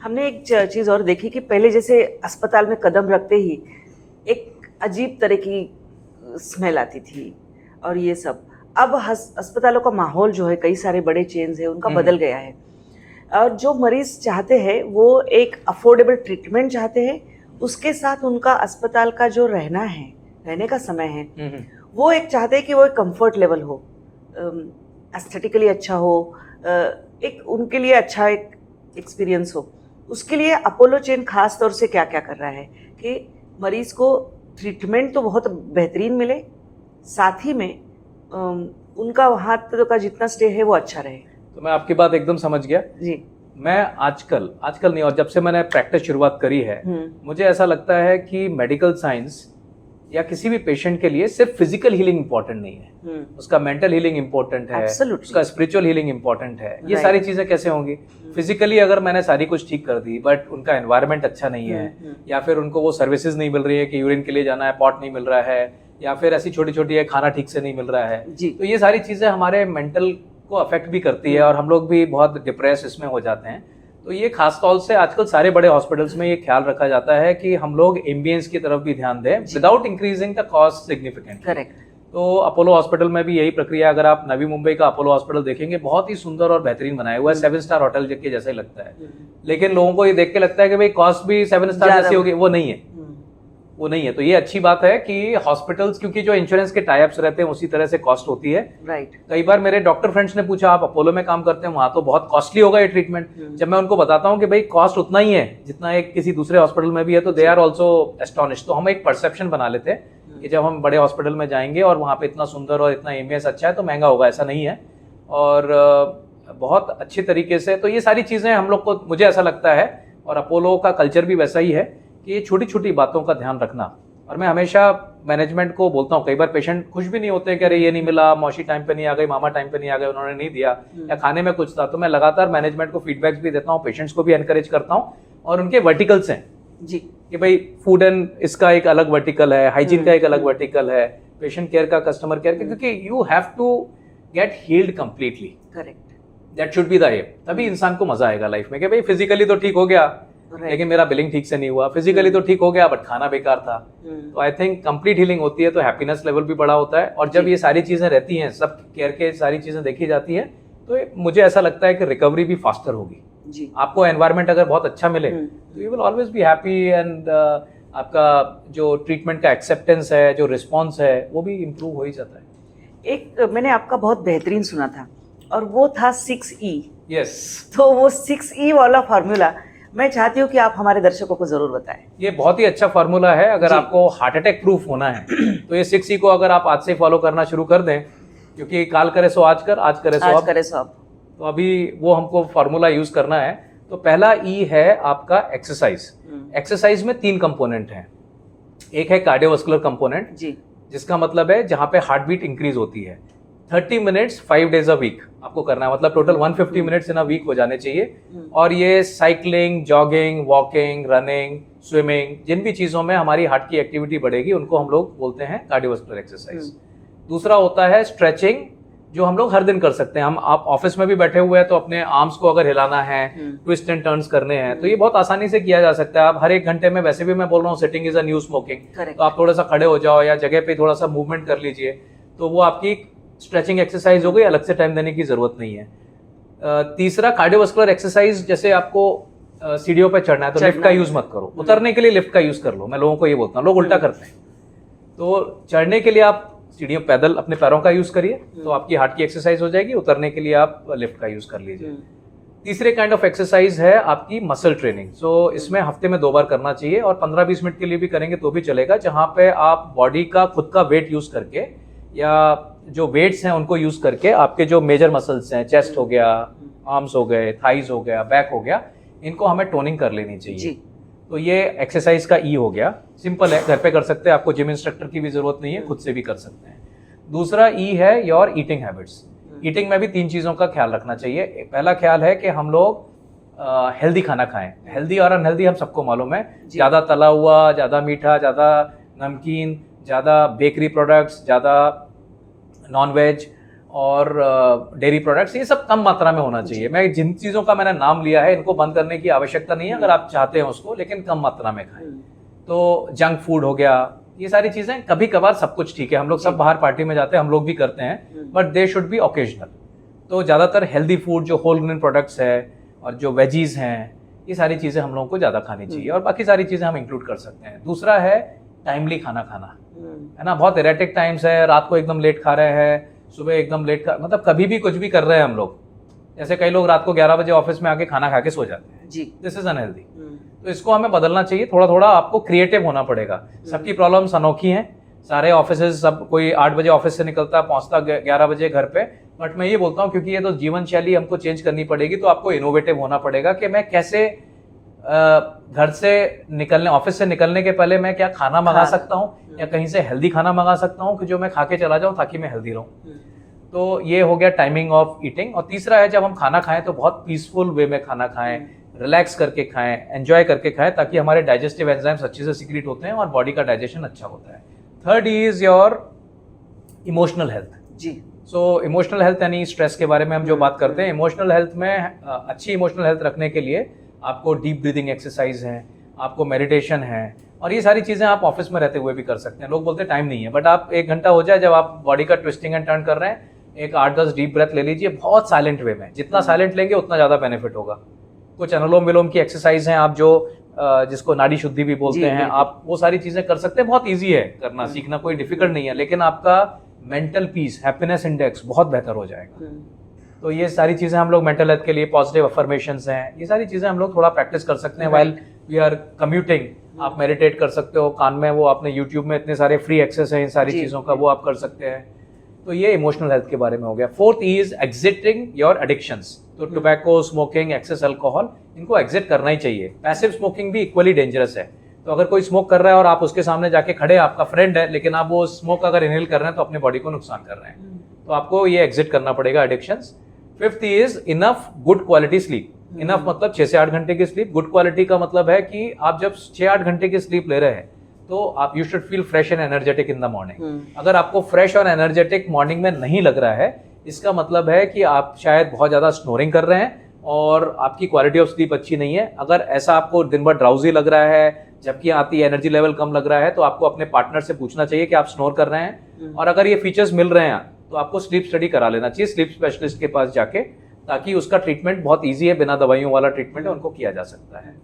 हमने एक चीज़ और देखी कि पहले जैसे अस्पताल में कदम रखते ही एक अजीब तरह की स्मेल आती थी और ये सब, अब अस्पतालों का माहौल जो है, कई सारे बड़े चेन्स है उनका बदल गया है, और जो मरीज चाहते हैं वो एक अफोर्डेबल ट्रीटमेंट चाहते हैं, उसके साथ उनका अस्पताल का जो रहने का समय है, वो एक चाहते हैं कि वो एक कंफर्ट लेवल हो, एस्थेटिकली अच्छा हो, एक उनके लिए अच्छा एक एक्सपीरियंस हो। उसके लिए अपोलो चेन खास तौर से क्या क्या कर रहा है कि मरीज को ट्रीटमेंट तो बहुत बेहतरीन मिले, साथ ही में उनका वहाँ का जितना स्टे है वो अच्छा रहे। तो मैं आपकी बात एकदम समझ गया जी। मैं आजकल नहीं, और जब से मैंने प्रैक्टिस शुरुआत करी है, मुझे ऐसा लगता है कि मेडिकल साइंस या किसी भी पेशेंट के लिए सिर्फ फिजिकल हीलिंग इंपॉर्टेंट नहीं है, उसका मेंटल हीलिंग इंपॉर्टेंट है, उसका स्पिरिचुअल हीलिंग इंपॉर्टेंट है। ये सारी चीजें कैसे होंगी? फिजिकली अगर मैंने सारी कुछ ठीक कर दी बट उनका एनवायरनमेंट अच्छा नहीं है, या फिर उनको वो सर्विसेज नहीं मिल रही है कि यूरिन के लिए जाना है, पॉट नहीं मिल रहा है, या फिर ऐसी छोटी छोटी है खाना ठीक से नहीं मिल रहा है, तो ये सारी चीजें हमारे मेंटल को अफेक्ट भी करती है और हम लोग भी बहुत डिप्रेस इसमें हो जाते हैं। तो ये खास तौर से आजकल सारे बड़े हॉस्पिटल्स में ये ख्याल रखा जाता है कि हम लोग एम्बियंस की तरफ भी ध्यान दें without increasing the cost significant. Correct. तो अपोलो हॉस्पिटल में भी यही प्रक्रिया, अगर आप नवी मुंबई का अपोलो हॉस्पिटल देखेंगे, बहुत ही सुंदर और बेहतरीन बनाया हुआ है, 7 स्टार होटल के जैसा ही लगता है। लेकिन लोगों को ये देख के लगता है कि भाई कॉस्ट भी 7 स्टार जैसी होगी, वो नहीं है, वो नहीं है। तो ये अच्छी बात है कि हॉस्पिटल्स, क्योंकि जो इंश्योरेंस के टाई अप्स रहते हैं उसी तरह से कॉस्ट होती है। राइट। कई बार मेरे डॉक्टर फ्रेंड्स ने पूछा आप अपोलो में काम करते हैं, वहां तो बहुत कॉस्टली होगा ये ट्रीटमेंट। जब मैं उनको बताता हूँ कि भाई कॉस्ट उतना ही है जितना एक किसी दूसरे हॉस्पिटल में भी है, तो दे आर ऑल्सो एस्टॉनिश्ड। तो हम एक परसेप्शन बना लेते हैं कि जब हम बड़े हॉस्पिटल में जाएंगे और वहाँ पे इतना सुंदर और इतना एमबीएस अच्छा है तो महंगा होगा, ऐसा नहीं है। और बहुत अच्छे तरीके से, तो ये सारी चीजें हम लोग को, मुझे ऐसा लगता है, और अपोलो का कल्चर भी वैसा ही है कि ये छोटी छोटी बातों का ध्यान रखना। और मैं हमेशा मैनेजमेंट को बोलता हूँ, कई बार पेशेंट खुश भी नहीं होते कि अरे ये नहीं मिला, मौसी टाइम पे नहीं आ गई, मामा टाइम पे नहीं आ गए, उन्होंने नहीं दिया, या खाने में कुछ था। तो मैं लगातार मैनेजमेंट को फीडबैक्स भी देता हूँ, पेशेंट्स को भी एनकरेज करता हूँ। और उनके वर्टिकल्स हैं जी कि भाई फूड एंड इसका एक अलग वर्टिकल है, हाइजीन का एक अलग वर्टिकल है, पेशेंट केयर का, कस्टमर केयर का, क्योंकि you have to get healed completely. Correct. That should be the aim. तभी इंसान को मजा आएगा लाइफ में कि भाई फिजिकली तो ठीक हो गया, लेकिन मेरा बिलिंग ठीक से नहीं हुआ, फिजिकली तो ठीक हो गया बट खाना बेकार था। तो आई थिंक कंप्लीट हीलिंग होती है तो हैप्पीनेस लेवल भी बड़ा होता है। और जब ये सारी चीजें रहती हैं, सब केयर के सारी चीजें देखी जाती है, तो मुझे ऐसा लगता है कि रिकवरी भी फास्टर होगी जी। आपको एनवायरनमेंट अगर बहुत अच्छा मिले तो you will always be happy, and आपका जो ट्रीटमेंट का एक्सेप्टेंस है, जो रिस्पॉन्स है, वो भी इम्प्रूव हो ही जाता है। एक मैंने आपका बहुत बेहतरीन सुना था और वो था 6E। यस। तो वो 6E वाला फार्मूला मैं चाहती हूँ कि आप हमारे दर्शकों को जरूर बताएं। ये बहुत ही अच्छा फार्मूला है। अगर आपको हार्ट अटैक प्रूफ होना है तो ये 6E को अगर आप आज से फॉलो करना शुरू कर दें, क्योंकि काल करे सो आज कर, आज करे सो अब, तो अभी वो हमको फार्मूला यूज करना है। तो पहला ई है आपका एक्सरसाइज। एक्सरसाइज में 3 कंपोनेंट हैं। एक है कार्डियोवास्कुलर कंपोनेंट जी, जिसका मतलब है जहां पे हार्ट बीट इंक्रीज होती है। 30 मिनट्स 5 डेज अ वीक आपको करना है, मतलब total 150 minutes in a week हो जाने चाहिए। और ये cycling, jogging, walking, running, swimming, जिन भी चीजों में हमारी हार्ट की एक्टिविटी बढ़ेगी उनको हम लोग बोलते हैं कार्डियोवास्कुलर एक्सरसाइज। दूसरा होता है स्ट्रेचिंग, जो हम लोग हर दिन कर सकते हैं। हम आप ऑफिस में भी बैठे हुए हैं तो अपने आर्म्स को अगर हिलाना है, ट्विस्ट एंड टर्न्स करने हैं, तो ये बहुत आसानी से किया जा सकता है। आप हर 1 घंटे में, वैसे भी मैं बोल रहा हूँ sitting is a new smoking, तो आप थोड़ा सा खड़े हो जाओ या जगह पे थोड़ा सा मूवमेंट कर लीजिए, तो वो आपकी स्ट्रेचिंग एक्सरसाइज हो गई, अलग से टाइम देने की जरूरत नहीं है। तीसरा कार्डियोवास्कुलर एक्सरसाइज, जैसे आपको सीढ़ियों पे चढ़ना है तो लिफ्ट का यूज मत करो, उतरने के लिए लिफ्ट का यूज कर लो। मैं लोगों को ये बोलता हूँ, लोग उल्टा करते हैं। तो चढ़ने के लिए आप सीढ़ियों पैदल अपने पैरों का यूज करिए, तो आपकी हार्ट की एक्सरसाइज हो जाएगी। उतरने के लिए आप लिफ्ट का यूज कर लीजिए। तीसरे काइंड ऑफ एक्सरसाइज है आपकी मसल ट्रेनिंग। सो इसमें हफ्ते में 2 बार करना चाहिए और 15-20 मिनट के लिए भी करेंगे तो भी चलेगा, जहां पे आप बॉडी का खुद का वेट यूज करके या जो वेट्स हैं उनको यूज करके आपके जो मेजर मसल्स हैं, चेस्ट हो गया, आर्म्स हो गए, थाइज हो गया, बैक हो गया, इनको हमें टोनिंग कर लेनी चाहिए। तो ये एक्सरसाइज का ई हो गया। सिंपल है, घर पे कर सकते हैं, आपको जिम इंस्ट्रक्टर की भी जरूरत नहीं है, खुद से भी कर सकते हैं। दूसरा ई है योर ईटिंग हैबिट्स। ईटिंग में भी 3 चीजों का ख्याल रखना चाहिए। पहला ख्याल है कि हम लोग हेल्दी खाना खाएं। हेल्दी और अनहेल्दी हम सबको मालूम है, ज्यादा तला हुआ, ज्यादा मीठा, ज्यादा नमकीन, ज्यादा बेकरी प्रोडक्ट्स, ज्यादा नॉन वेज और डेयरी प्रोडक्ट्स, ये सब कम मात्रा में होना चाहिए। मैं जिन चीज़ों का मैंने नाम लिया है इनको बंद करने की आवश्यकता नहीं है अगर आप चाहते हैं उसको, लेकिन कम मात्रा में खाएं। तो जंक फूड हो गया, ये सारी चीज़ें कभी कभार सब कुछ ठीक है, हम लोग सब बाहर पार्टी में जाते हैं, हम लोग भी करते हैं, but they should be occasional. तो ज़्यादातर हेल्दी फूड जो होल ग्रेन प्रोडक्ट्स है और जो वेजीज हैं, ये सारी चीज़ें हम लोगों को ज़्यादा खानी चाहिए और बाकी सारी चीज़ें हम इंक्लूड कर सकते हैं। दूसरा है टाइमली खाना खाना, है ना। बहुत इरेटिक टाइम्स है, रात को एकदम लेट खा रहे हैं, सुबह एकदम लेट खा, मतलब कभी भी कुछ भी कर रहे हैं हम लोग। जैसे कई लोग रात को 11 बजे ऑफिस में आके खाना खा के सो जाते हैं जी, दिस इज अनहेल्दी। तो इसको हमें बदलना चाहिए। थोड़ा थोड़ा आपको क्रिएटिव होना पड़ेगा। सबकी प्रॉब्लम्स अनोखी हैं, सारे ऑफिस, सब कोई 8 बजे ऑफिस से निकलता, पहुंचता 11 बजे घर पे। बट मैं ये बोलता हूँ क्योंकि ये तो जीवन शैली हमको चेंज करनी पड़ेगी, तो आपको इनोवेटिव होना पड़ेगा कि मैं कैसे घर से निकलने, ऑफिस से निकलने के पहले मैं क्या खाना मंगा सकता हूँ या कहीं से हेल्दी खाना मंगा सकता हूँ कि जो मैं खा के चला जाऊँ ताकि मैं हेल्दी रहूँ। तो ये हो गया टाइमिंग ऑफ ईटिंग। और तीसरा है जब हम खाना खाएं तो बहुत पीसफुल वे में खाना खाएं, रिलैक्स करके खाएं, एंजॉय करके खाएं, ताकि हमारे डाइजेस्टिव एंजाइम्स अच्छे से सीक्रेट होते हैं और बॉडी का डाइजेशन अच्छा होता है। Third is your emotional health. जी। सो इमोशनल हेल्थ यानी स्ट्रेस के बारे में हम जो बात करते हैं, इमोशनल हेल्थ में अच्छी इमोशनल हेल्थ रखने के लिए आपको डीप ब्रीदिंग एक्सरसाइज है, आपको मेडिटेशन है, और ये सारी चीज़ें आप ऑफिस में रहते हुए भी कर सकते हैं। लोग बोलते हैं टाइम नहीं है, बट आप 1 घंटा हो जाए जब आप बॉडी का ट्विस्टिंग एंड टर्न कर रहे हैं, एक 8-10 डीप ब्रेथ ले लीजिए, बहुत साइलेंट वे में। जितना साइलेंट लेंगे उतना ज़्यादा बेनिफिट होगा। कुछ अनुलोम विलोम की एक्सरसाइज हैं, आप जो जिसको नाड़ी शुद्धि भी बोलते हैं, आप वो सारी चीज़ें कर सकते हैं। बहुत ईजी है करना, सीखना कोई डिफिकल्ट नहीं है, लेकिन आपका मेंटल पीस, हैप्पीनेस इंडेक्स बहुत बेहतर हो जाएगा। तो ये सारी चीज़ें हम लोग मेंटल हेल्थ के लिए, पॉजिटिव अफर्मेशंस हैं, ये सारी चीज़ें हम लोग थोड़ा प्रैक्टिस कर सकते हैं व्हाइल वी आर कम्यूटिंग। आप मेडिटेट कर सकते हो, कान में वो आपने यूट्यूब में इतने सारे फ्री एक्सेस हैं इन सारी चीज़ों का, वो आप कर सकते हैं। तो ये इमोशनल हेल्थ के बारे में हो गया। Fourth is exiting your addictions. तो टोबैको, स्मोकिंग, एक्सेस अल्कोहल, इनको एग्जिट करना ही चाहिए। पैसिव स्मोकिंग भी इक्वली डेंजरस है। तो अगर कोई स्मोक कर रहा है और आप उसके सामने जाके खड़े, आपका फ्रेंड है, लेकिन आप वो स्मोक अगर इनहेल कर रहे हैं तो अपने बॉडी को नुकसान कर रहे हैं। तो आपको ये एग्जिट करना पड़ेगा addictions. Fifth is enough good quality sleep. Enough मतलब 6 से 8 घंटे की स्लीप। गुड क्वालिटी का मतलब है कि आप जब 6-8 घंटे की स्लीप ले रहे हैं तो आप you should feel fresh and energetic in the morning. अगर आपको फ्रेश और एनर्जेटिक मॉर्निंग में नहीं लग रहा है, इसका मतलब है कि आप शायद बहुत ज्यादा स्नोरिंग कर रहे हैं और आपकी क्वालिटी ऑफ स्लीप अच्छी नहीं है। अगर ऐसा आपको दिन भर ड्राउजी लग रहा है, जबकि आती एनर्जी लेवल कम लग रहा है, तो आपको अपने पार्टनर से पूछना चाहिए कि आप स्नोर कर रहे हैं। और अगर ये फीचर्स मिल रहे हैं तो आपको स्लीप स्टडी करा लेना चाहिए स्लीप स्पेशलिस्ट के पास जाके, ताकि उसका ट्रीटमेंट बहुत ईजी है, बिना दवाइयों वाला ट्रीटमेंट है, उनको किया जा सकता है।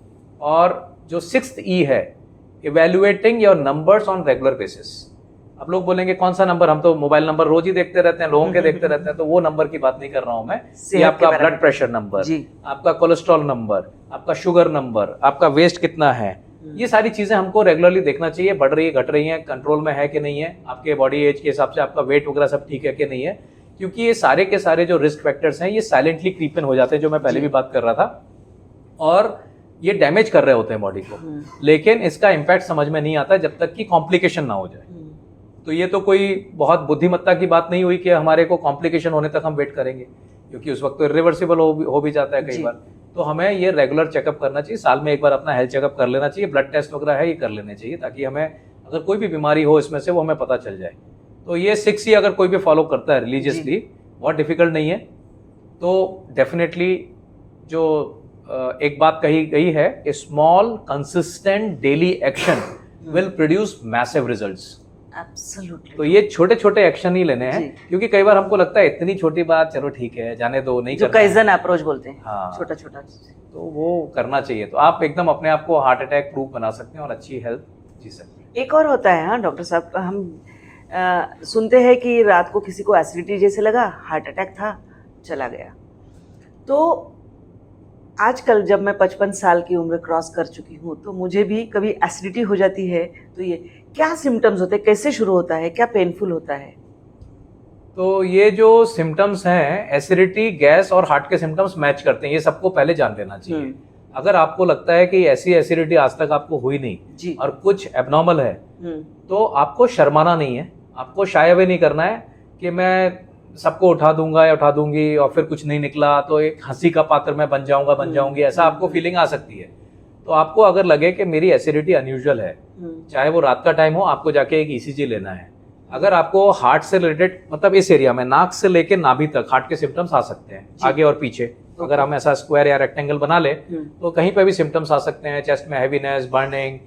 और जो 6th ई है, evaluating your numbers on regular basis. अब लोग बोलेंगे कौन सा नंबर, हम तो मोबाइल नंबर रोज ही देखते रहते हैं, लोगों के देखते रहते हैं, तो वो नंबर की बात नहीं कर रहा हूं मैं। ये आपका ब्लड प्रेशर नंबर, आपका कोलेस्ट्रॉल नंबर, आपका शुगर नंबर, आपका वेस्ट कितना है, ये सारी चीजें हमको रेगुलरली देखना चाहिए। बढ़ रही है, घट रही है, कंट्रोल में है कि नहीं है, आपके बॉडी एज के हिसाब से आपका वेट वगैरह सब ठीक है कि नहीं है। क्योंकि ये सारे के सारे जो रिस्क फैक्टर्स हैं, ये साइलेंटली क्रीप इन हो जाते हैं, जो मैं पहले भी बात कर रहा था, और ये डैमेज कर रहे होते हैं बॉडी को। लेकिन इसका इम्पैक्ट समझ में नहीं आता जब तक कि कॉम्प्लिकेशन ना हो जाए। तो ये तो कोई बहुत बुद्धिमत्ता की बात नहीं हुई कि हमारे को कॉम्प्लिकेशन होने तक हम वेट करेंगे, क्योंकि उस वक्त तो इरिवर्सिबल हो भी जाता है कई बार। तो हमें ये रेगुलर चेकअप करना चाहिए, साल में एक बार अपना हेल्थ चेकअप कर लेना चाहिए। ब्लड टेस्ट वगैरह है ये कर लेने चाहिए, ताकि हमें अगर कोई भी बीमारी हो इसमें से वो हमें पता चल जाए। तो ये 6 ही अगर कोई भी फॉलो करता है रिलीजियसली, बहुत डिफिकल्ट नहीं है। तो डेफिनेटली जो एक बात कही गई है, a small consistent daily action will produce massive results. Absolutely. तो ये छोटे छोटे एक्शन ही लेने हैं, क्योंकि कई बार हमको लगता है इतनी छोटी बात, चलो ठीक है जाने दो, नहीं जो काइजन अप्रोच बोलते हैं, हाँ, छोटा छोटा, तो वो करना चाहिए। तो आप एकदम अपने आप को हार्ट अटैक प्रूफ बना सकते हैं और अच्छी हेल्थ जी सकते हैं। एक और होता है, हाँ डॉक्टर साहब, हम सुनते हैं कि रात को किसी को एसिडिटी जैसे लगा, हार्ट अटैक था, चला गया। तो आजकल जब मैं 55 साल की उम्र क्रॉस कर चुकी हूँ, तो मुझे भी कभी एसिडिटी हो जाती है। तो ये क्या सिम्टम्स होते हैं, कैसे शुरू होता है, क्या पेनफुल होता है? तो ये जो सिम्टम्स हैं, एसिडिटी, गैस और हार्ट के सिम्टम्स मैच करते हैं, ये सबको पहले जान लेना चाहिए। अगर आपको लगता है कि ऐसी एसिडिटी आज तक आपको हुई नहीं और कुछ एबनॉर्मल है, तो आपको शर्माना नहीं है, आपको शाय अवे नहीं करना है कि मैं सबको उठा दूंगा या उठा दूंगी और फिर कुछ नहीं निकला तो एक हंसी का पात्र मैं बन जाऊंगी, ऐसा आपको फीलिंग आ सकती है। तो आपको अगर लगे कि मेरी एसिडिटी अनयूजुअल है, चाहे वो रात का टाइम हो, आपको जाके एक ईसीजी लेना है। अगर आपको हार्ट से रिलेटेड, मतलब इस एरिया में नाक से लेकर नाभि तक हार्ट के सिम्टम्स आ सकते हैं, आगे और पीछे, अगर हम ऐसा स्क्वायर या रेक्टेंगल बना ले तो कहीं पे भी सिम्टम्स आ सकते हैं। चेस्ट में हैवीनेस, बर्निंग,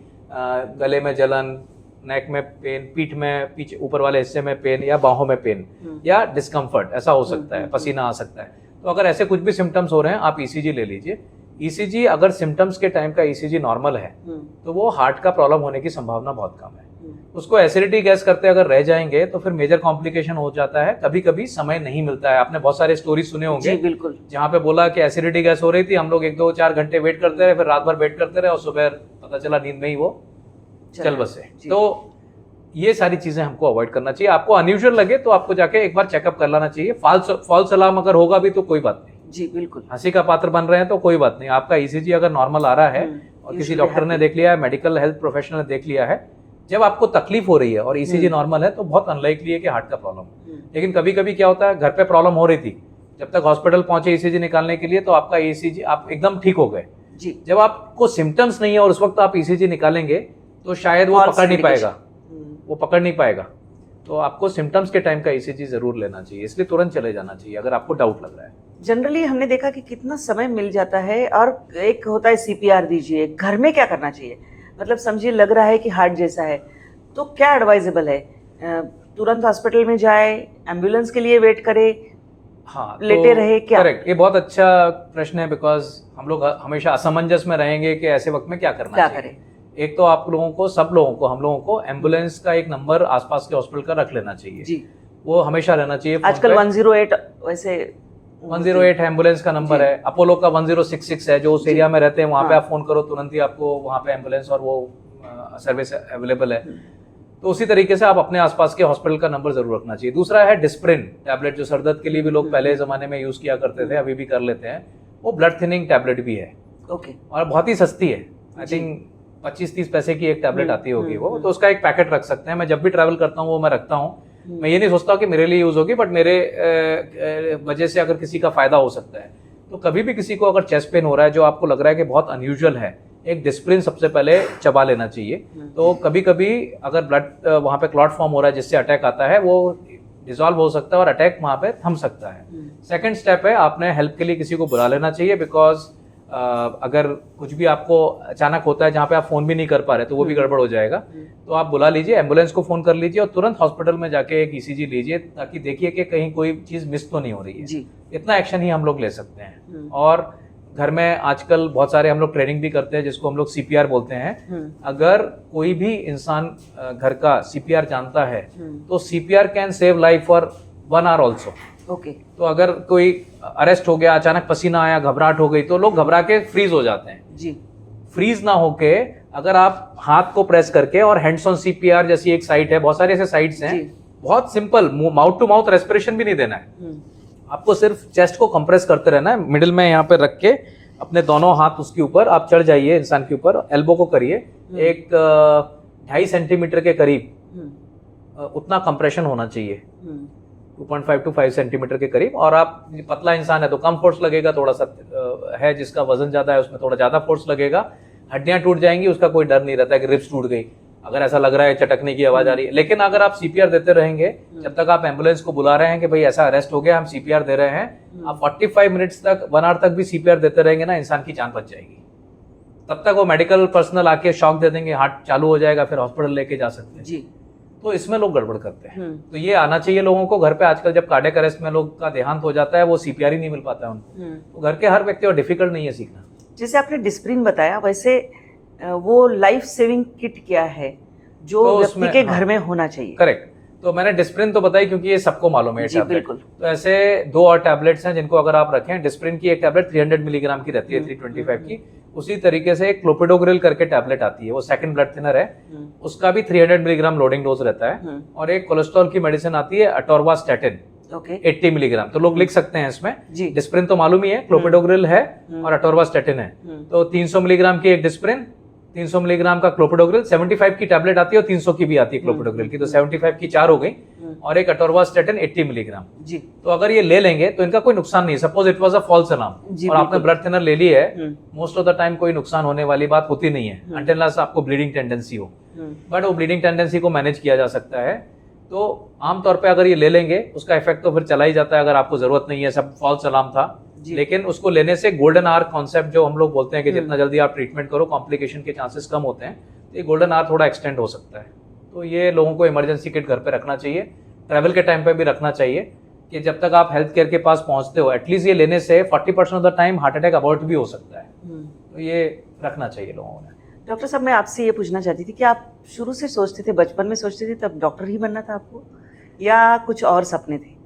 गले में जलन, नेक में पेन, पीठ में पीछे ऊपर वाले हिस्से में पेन, या बाहों में पेन या डिस्कम्फर्ट, ऐसा हो सकता है, पसीना आ सकता है। तो अगर ऐसे कुछ भी सिम्टम्स हो रहे हैं, आप ईसीजी ले लीजिए। ईसीजी, अगर सिम्टम्स के टाइम का ईसीजी नॉर्मल है तो वो हार्ट का प्रॉब्लम होने की संभावना बहुत कम है। उसको एसिडिटी गैस करते अगर रह जाएंगे तो फिर मेजर कॉम्प्लिकेशन हो जाता है। कभी कभी समय नहीं मिलता है। आपने बहुत सारे स्टोरी सुने होंगे, बिल्कुल, जहाँ पे बोला कि एसिडिटी गैस हो रही थी, हम लोग 1-2-4 घंटे वेट करते रहे, फिर रात भर वेट करते रहे और सुबह पता चला नींद में ही वो चल बसे। तो ये सारी चीजें हमको अवॉइड करना चाहिए। आपको अनयूजुअल लगे तो आपको जाके एक बार चेकअप कर लेना चाहिए। फॉल्स अलार्म अगर होगा भी तो कोई बात नहीं, जी बिल्कुल। हंसी का पात्र बन रहे हैं तो कोई बात नहीं, आपका ईसीजी अगर नॉर्मल आ रहा है और किसी डॉक्टर ने देख लिया है, मेडिकल हेल्थ प्रोफेशनल ने देख लिया है, जब आपको तकलीफ हो रही है और ईसीजी नॉर्मल है तो बहुत अनलाइकली है कि हार्ट का प्रॉब्लम है। लेकिन कभी कभी क्या होता है, घर पे प्रॉब्लम हो रही थी, जब तक हॉस्पिटल पहुंचे ईसीजी निकालने के लिए तो आपका ईसीजी आप एकदम ठीक हो गए जी। जब आपको सिम्टम्स नहीं है और उस वक्त आप ईसीजी निकालेंगे तो शायद वो पकड़ नहीं पाएगा, वो पकड़ नहीं पाएगा। तो आपको सिम्टम्स के टाइम का ईसीजी जरूर लेना चाहिए, इसलिए तुरंत चले जाना चाहिए अगर आपको डाउट लग रहा है। जनरली हमने देखा कि कितना समय मिल जाता है, और एक होता है सीपीआर दीजिए, घर में क्या करना चाहिए? मतलब समझिए लग रहा है कि हार्ट जैसा है तो क्या एडवाइजेबल है? तुरंत हॉस्पिटल में जाए, एम्बुलेंस के लिए वेट करे, हाँ लेटे रहे, क्या? करेक्ट, ये बहुत अच्छा प्रश्न है, बिकॉज हम लोग हमेशा असमंजस में रहेंगे कि ऐसे वक्त में क्या करना क्या चाहिए। करें? एक तो आप लोगों को, सब लोगों को, हम लोगों को एम्बुलेंस का एक नंबर आसपास के हॉस्पिटल का रख लेना चाहिए जी। वो हमेशा रहना चाहिए। आजकल 108 वैसे 108 एम्बुलेंस का नंबर है, अपोलो का 1066 है, जो उस एरिया में रहते हैं वहाँ पे आप फोन करो तुरंत ही आपको वहाँ पे एम्बुलेंस और वो सर्विस अवेलेबल है। तो उसी तरीके से आप अपने आसपास के हॉस्पिटल का नंबर जरूर रखना चाहिए। दूसरा है डिस्प्रिन टैबलेट, जो सर दर्द के लिए भी लोग पहले जमाने में यूज किया करते थे, अभी भी कर लेते हैं। वो ब्लड थिनिंग टैबलेट भी है, ओके, और बहुत ही सस्ती है, आई थिंक 25-30 पैसे की एक टैबलेट आती होगी वो, तो उसका एक पैकेट रख सकते हैं। मैं जब भी ट्रैवल करता हूँ वो मैं रखता हूँ। मैं ये नहीं सोचता कि मेरे लिए यूज होगी, बट मेरे वजह से अगर किसी का फायदा हो सकता है, तो कभी भी किसी को अगर चेस्ट पेन हो रहा है जो आपको लग रहा है कि बहुत अनयूजुअल है, एक डिस्प्रिन सबसे पहले चबा लेना चाहिए। तो कभी कभी अगर ब्लड वहाँ पे क्लॉट फॉर्म हो रहा है जिससे अटैक आता है, वो डिसॉल्व हो सकता है और अटैक वहाँ पे थम सकता है। सेकंड स्टेप है, आपने हेल्प के लिए किसी को बुला लेना चाहिए, बिकॉज अगर कुछ भी आपको अचानक होता है जहाँ पे आप फोन भी नहीं कर पा रहे तो वो भी गड़बड़ हो जाएगा। तो आप बुला लीजिए, एम्बुलेंस को फोन कर लीजिए और तुरंत हॉस्पिटल में जाके एक ईसीजी लीजिए, ताकि देखिए कि कहीं कोई चीज मिस तो नहीं हो रही है जी। इतना एक्शन ही हम लोग ले सकते हैं। और घर में आजकल बहुत सारे हम लोग ट्रेनिंग भी करते हैं जिसको हम लोग सीपीआर बोलते हैं। अगर कोई भी इंसान घर का सीपीआर जानता है तो CPR can save life for 1 our also. Okay, तो अगर कोई अरेस्ट हो गया, अचानक पसीना आया, घबराहट हो गई, तो लोग घबरा के फ्रीज हो जाते हैं जी। फ्रीज ना होके अगर आप हाथ को प्रेस करके, और हैंड्स ऑन सीपीआर जैसी एक साइट है, बहुत सारे ऐसे साइट्स हैं, बहुत simple, mouth to mouth respiration भी नहीं देना है, आपको सिर्फ चेस्ट को कंप्रेस करते रहना है, मिडिल में यहाँ पे रख के अपने दोनों हाथ उसके ऊपर आप चढ़ जाइए, इंसान के ऊपर एल्बो को करिए, एक 2.5 सेंटीमीटर के करीब उतना कंप्रेशन होना चाहिए, 2.5 to 5 सेंटीमीटर के करीब। और आप पतला इंसान है तो कम फोर्स लगेगा, थोड़ा सा है जिसका वजन ज्यादा है उसमें थोड़ा ज्यादा फोर्स लगेगा, हड्डियां टूट जाएंगी, उसका कोई डर नहीं रहता है कि रिब्स टूट गई, अगर ऐसा लग रहा है चटकने की आवाज आ रही है। लेकिन अगर आप सीपीआर देते रहेंगे, जब तक आप एम्बुलेंस को बुला रहे हैं कि भाई ऐसा अरेस्ट हो गया, हम सीपीआर दे रहे हैं, आप 45 मिनट्स तक, 1 आवर तक भी सीपीआर देते रहेंगे ना, इंसान की जान बच जाएगी। तब तक वो मेडिकल पर्सनल आके शॉक दे देंगे, हार्ट चालू हो जाएगा, फिर हॉस्पिटल लेके जा सकते हैं जी। तो इसमें लोग गड़बड़ करते हैं। तो ये आना चाहिए लोगों को घर पे। आजकल जब कार्डियक अरेस्ट में लोग का देहांत हो जाता है, वो सीपीआर ही नहीं मिल पाता है उनको, तो घर के हर व्यक्ति को डिफिकल्ट नहीं है सीखना। जैसे आपने डिस्प्रिन बताया, वैसे वो लाइफ सेविंग किट क्या है जो तो व्यक्ति के घर में होना चाहिए? करेक्ट, तो मैंने डिस्प्रिन तो बताई क्योंकि ये सबको मालूम है जी, बिल्कुल। तो ऐसे 2 और टैबलेट्स हैं जिनको अगर आप रखें। डिस्प्रिन की एक टैबलेट 300 मिलीग्राम की रहती है, 325 की। उसी तरीके से एक क्लोपिडोग्रिल करके टैबलेट आती है, वो सेकंड ब्लड थिनर है, उसका भी 300 मिलीग्राम लोडिंग डोज रहता है। और एक कोलेस्ट्रॉल की मेडिसिन आती है अटोरवास्टैटिन, 80 मिलीग्राम। तो लोग लिख सकते हैं इसमें, डिस्प्रिन तो मालूम ही है, क्लोपिडोग्रिल है और अटोरवास्टैटिन है। तो 300 मिलीग्राम की एक डिस्प्रिन, 300 मिलीग्राम का क्लोपिडोग्रिल, 75 की टैबलेट आती है और 300 की भी आती है क्लोपिडोग्रिल की, तो 75 की 4 हो गई, और एक अटोरवास्टैटिन 80 मिलीग्राम जी। तो अगर ये ले लेंगे तो इनका कोई नुकसान नहीं है। Suppose it was a false alarm और आपने ब्लड थिनर ले ली है, मोस्ट ऑफ द टाइम कोई नुकसान होने वाली बात होती नहीं है, अनटिल अनलेस आपको ब्लीडिंग टेंडेंसी हो। बट वो ब्लीडिंग टेंडेंसी को मैनेज किया जा सकता है। तो आमतौर पर अगर ये ले लेंगे, उसका इफेक्ट तो फिर चला ही जाता है अगर आपको जरूरत नहीं है, सब फॉल्स अलार्म था। लेकिन उसको लेने से गोल्डन आवर कॉन्सेप्ट जो हम लोग बोलते हैं कि जितना जल्दी आप ट्रीटमेंट करो, कॉम्प्लिकेशन के चांसेस कम होते हैं, तो ये गोल्डन आवर थोड़ा एक्सटेंड हो सकता है। तो ये लोगों को इमरजेंसी किट घर पे रखना चाहिए, ट्रैवल के टाइम पे भी रखना चाहिए, कि जब तक आप हेल्थ केयर के पास पहुंचते हो, एटलीस्ट ये लेने से 40% of the time heart attack avoid भी हो सकता है। तो ये रखना चाहिए लोगों ने। डॉक्टर साहब, मैं आपसे ये पूछना चाहती थी कि आप शुरू से सोचते थे, बचपन में सोचते थे तब डॉक्टर ही बनना था आपको, या कुछ और सपने थे?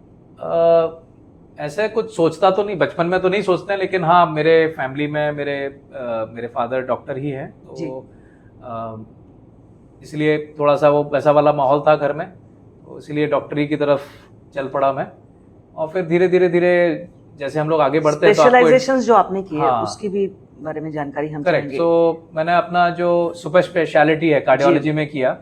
ऐसे कुछ सोचता तो नहीं, बचपन में तो नहीं सोचते हैं, लेकिन हाँ मेरे फैमिली में मेरे फादर डॉक्टर ही हैं, तो इसलिए थोड़ा सा वो वैसा वाला माहौल था घर में, तो इसलिए डॉक्टरी की तरफ चल पड़ा मैं। और फिर धीरे धीरे जैसे हम लोग आगे बढ़ते हैं तो स्पेशलाइजेशंस जो आपने किए हाँ, उसकी भी बारे में जानकारी हम करेक्ट। चाहेंगे। तो मैंने अपना जो सुपर स्पेशलिटी है कार्डियोलॉजी में किया,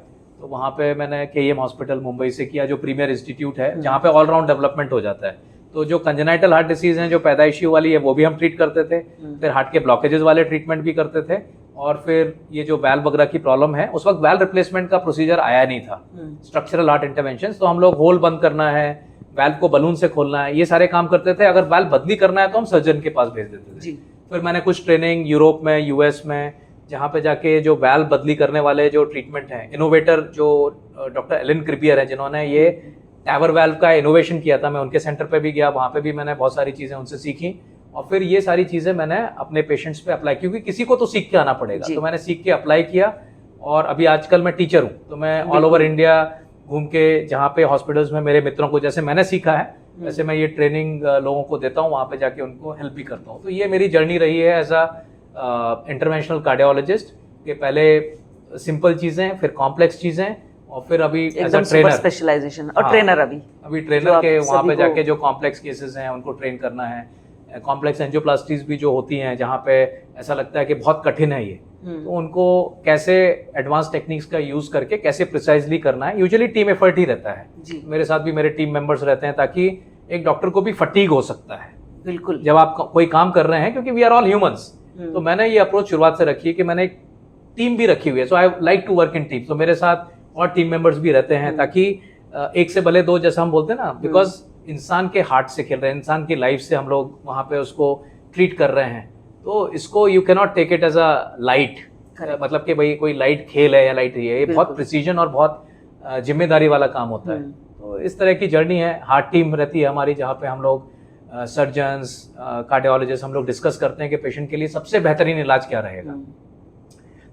तो वहाँ पे मैंने KEM हॉस्पिटल मुंबई से किया, जो प्रीमियर इंस्टीट्यूट है जहाँ पे ऑलराउंड डेवलपमेंट हो जाता है। तो जो कंजेनाइटल हार्ट डिसीज हैं, जो पैदाइशी वाली है, वो भी हम ट्रीट करते थे, फिर हार्ट के ब्लॉकेजेस वाले ट्रीटमेंट भी करते थे, और फिर ये जो वैल्व वगैरह की प्रॉब्लम है, उस वक्त वैल्व रिप्लेसमेंट का प्रोसीजर आया नहीं था, स्ट्रक्चरल हार्ट इंटरवेंशन। तो हम लोग होल बंद करना है, वैल्व को बलून से खोलना है, ये सारे काम करते थे। अगर वैल्व बदली करना है तो हम सर्जन के पास भेज देते थे। फिर मैंने कुछ ट्रेनिंग यूरोप में, US में, जहाँ पे जाके जो वैल्व बदली करने वाले जो ट्रीटमेंट हैं, इनोवेटर जो डॉक्टर एलन क्रिपियर है, जिन्होंने ये टैवर वैल्व का इनोवेशन किया था, मैं उनके सेंटर पे भी गया, वहाँ पे भी मैंने बहुत सारी चीज़ें उनसे सीखी, और फिर ये सारी चीज़ें मैंने अपने पेशेंट्स पे अप्लाई, क्योंकि किसी को तो सीख के आना पड़ेगा, तो मैंने सीख के अप्लाई किया। और अभी आजकल मैं टीचर हूँ, तो मैं ऑल ओवर इंडिया घूम के जहाँ पे हॉस्पिटल्स में मेरे मित्रों को, जैसे मैंने सीखा है वैसे मैं ये ट्रेनिंग लोगों को देता हूँ, वहाँ पे जाके उनको हेल्प भी करता हूँ। तो ये मेरी जर्नी रही है एज अ इंटरवेंशनल कार्डियोलॉजिस्ट, के पहले सिंपल चीज़ें, फिर कॉम्प्लेक्स चीज़ें, और फिर अभी एज अ ट्रेनर, स्पेशलाइजेशन और ट्रेनर अभी ट्रेनर के वहाँ पे जाके जो कॉम्प्लेक्स केसेस हैं उनको ट्रेन करना है। कॉम्प्लेक्स एंजियोप्लास्टीज भी जो होती हैं, जहाँ पे ऐसा लगता है कि बहुत कठिन है ये, तो उनको कैसे एडवांस टेक्निक्स का यूज करके कैसे प्रिसाइजली करना है। यूजुअली टीम एफर्ट ही रहता है, मेरे साथ भी मेरे टीम मेंबर्स रहते हैं, ताकि एक डॉक्टर को भी फटीग हो सकता है बिल्कुल जब आप कोई काम कर रहे हैं, क्योंकि वी आर ऑल ह्यूमंस। तो मैंने ये अप्रोच शुरुआत से रखी है कि मैंने एक टीम भी रखी हुई है, so I like to work in team. तो मेरे साथ और टीम मेंबर्स भी रहते हैं, ताकि एक से भले दो, जैसा हम बोलते हैं ना, बिकॉज इंसान के हार्ट से खेल रहे हैं, इंसान की लाइफ से हम लोग वहाँ पे उसको ट्रीट कर रहे हैं। तो इसको you can not take it as a light, मतलब कि भाई कोई लाइट खेल है या लाइट है, ये बहुत प्रिसीजन और बहुत जिम्मेदारी वाला काम होता है। तो इस तरह की जर्नी है। हार्ट टीम रहती है हमारी, जहाँ पे हम लोग सर्जन्स, कार्डियोलॉजिस्ट, हम लोग डिस्कस करते हैं कि पेशेंट के लिए सबसे बेहतरीन इलाज क्या रहेगा।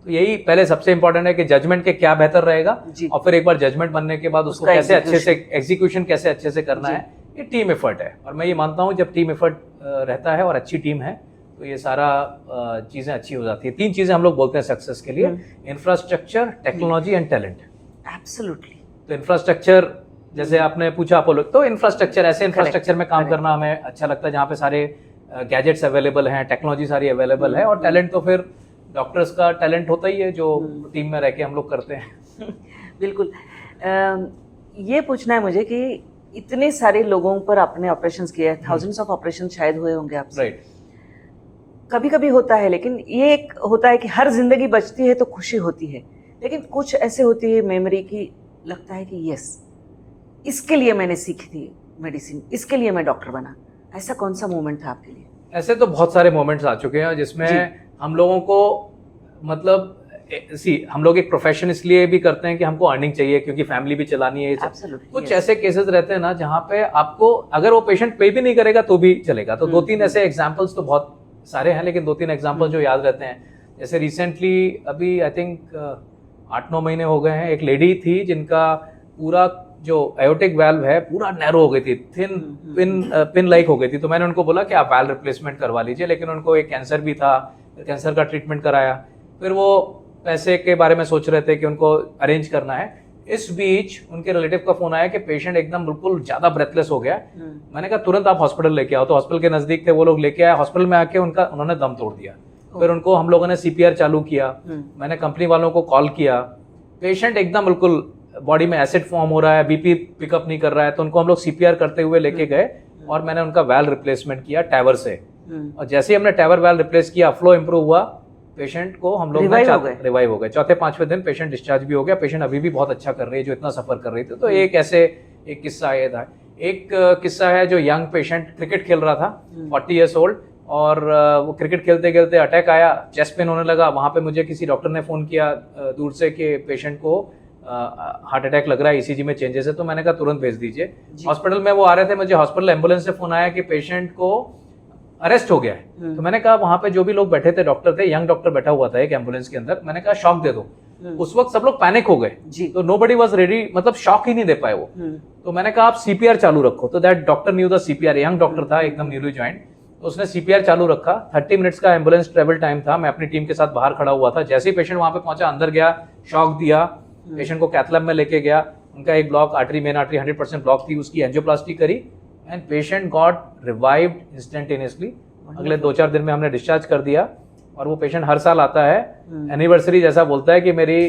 तो यही पहले सबसे इंपॉर्टेंट है कि जजमेंट के क्या बेहतर रहेगा, और फिर एक बार जजमेंट बनने के बाद उसको कैसे अच्छे से एग्जीक्यूशन कैसे अच्छे से करना है, ये टीम एफर्ट है। और मैं ये मानता हूँ जब टीम एफर्ट रहता है और अच्छी टीम है, तो ये सारा चीजें अच्छी हो जाती है। 3 चीजें हम लोग बोलते हैं सक्सेस के लिए, infrastructure, technology and talent. Absolutely. तो इंफ्रास्ट्रक्चर, जैसे आपने पूछा अपोलो, तो इंफ्रास्ट्रक्चर, ऐसे इंफ्रास्ट्रक्चर में काम करना हमें अच्छा लगता है जहाँ पे सारे गैजेट्स अवेलेबल हैं, टेक्नोलॉजी सारी अवेलेबल है। और टैलेंट तो फिर डॉक्टर्स का टैलेंट होता ही है, जो टीम में रह के हम लोग करते हैं। बिल्कुल। ये पूछना है मुझे कि इतने सारे लोगों पर आपने ऑपरेशंस किए हैं, थाउजेंड्स ऑफ ऑपरेशन शायद हुए होंगे आपसे। राइट। कभी कभी होता है, लेकिन ये एक होता है कि हर जिंदगी बचती है तो खुशी होती है, लेकिन कुछ ऐसे होती है मेमोरी की, लगता है कि यस, इसके लिए मैंने सीखी थी मेडिसिन, इसके लिए मैं डॉक्टर बना। ऐसा कौन सा मोमेंट था आपके लिए? ऐसे तो बहुत सारे मोमेंट्स आ चुके हैं जिसमें हम लोगों को, मतलब हम लोग एक प्रोफेशन इसलिए भी करते हैं कि हमको अर्निंग चाहिए, क्योंकि फैमिली भी चलानी है। कुछ ऐसे केसेस रहते हैं ना जहाँ पे आपको, अगर वो पेशेंट पे भी नहीं करेगा तो भी चलेगा। तो 2-3 ऐसे एग्जांपल्स तो बहुत सारे हैं, लेकिन 2-3 एग्जांपल जो याद रहते हैं, जैसे रिसेंटली अभी आई थिंक 8-9 महीने हो गए हैं, एक लेडी थी जिनका पूरा जो एयोटिक वाल्व है पूरा नैरो हो गई थी, थिन पिन लाइक हो गई थी। तो मैंने उनको बोला कि आप वाल्व रिप्लेसमेंट करवा लीजिए, लेकिन उनको एक कैंसर भी था, कैंसर का ट्रीटमेंट कराया। फिर वो पैसे के बारे में सोच रहे थे कि उनको अरेंज करना है। इस बीच उनके रिलेटिव का फोन आया कि पेशेंट एकदम बिल्कुल ज्यादा ब्रेथलेस हो गया। मैंने कहा तुरंत आप हॉस्पिटल लेके आओ। तो हॉस्पिटल के नजदीक थे, वो लोग लेके आए। हॉस्पिटल में आके उन्होंने दम तोड़ दिया। फिर उनको हम लोगों ने CPR चालू किया, मैंने कंपनी वालों को कॉल किया। पेशेंट एकदम बिल्कुल बॉडी में एसिड फॉर्म हो रहा है, BP पिकअप नहीं कर रहा है, तो उनको हम लोग CPR करते हुए लेके गए और मैंने उनका वाल्व रिप्लेसमेंट किया टैवर से। और जैसे ही हमने टैवर वाल्व रिप्लेस किया, फ्लो इंप्रूव हुआ, पेशेंट को हम लोग रिवाइव हो गए। 4-5वें दिन पेशेंट डिस्चार्ज भी हो गया। पेशेंट अभी भी बहुत अच्छा कर रही है, जो इतना सफर कर रही थी। तो एक किस्सा ये था। एक किस्सा है जो यंग पेशेंट क्रिकेट खेल रहा था, 40 ईयर्स ओल्ड, और वो क्रिकेट खेलते खेलते अटैक आया, चेस्ट पेन होने लगा। वहाँ पे मुझे किसी डॉक्टर ने फोन किया दूर से कि पेशेंट को हार्ट अटैक लग रहा है, ECG में चेंजेस है। तो मैंने कहा तुरंत भेज दीजिए। हॉस्पिटल में वो आ रहे थे, मुझे हॉस्पिटल एम्बुलेंस से फोन आया कि पेशेंट को अरेस्ट हो गया है। तो मैंने कहा, वहां पे जो भी लोग बैठे थे, डॉक्टर थे, यंग डॉक्टर बैठा हुआ था एक एम्बुलेंस के अंदर, मैंने कहा शॉक दे दो। उस वक्त सब लोग पैनिक हो गए, तो नोबडी वाज रेडी, मतलब शॉक ही नहीं दे पाए वो। तो मैंने कहा आप CPR चालू रखो। तो that doctor new the CPR, young doctor था, एकदम न्यूली ज्वाइंट। तो उसने CPR चालू रखा। 30 मिनट्स का एम्बुलेंस ट्रेवल टाइम था। मैं अपनी टीम के साथ बाहर खड़ा हुआ था। जैसे ही पेशेंट वहां पे पहुंचा, अंदर गया, शॉक दिया, पेशेंट को कैथ लैब में लेके गया। उनका एक block, artery, main artery 100% block थी, उसकी एंजियोप्लास्टी करी। And patient got revived instantaneously. अगले 2-4 दिन में हमने डिस्चार्ज कर दिया और वो पेशेंट हर साल आता है, एनिवर्सरी जैसा बोलता है कि मेरी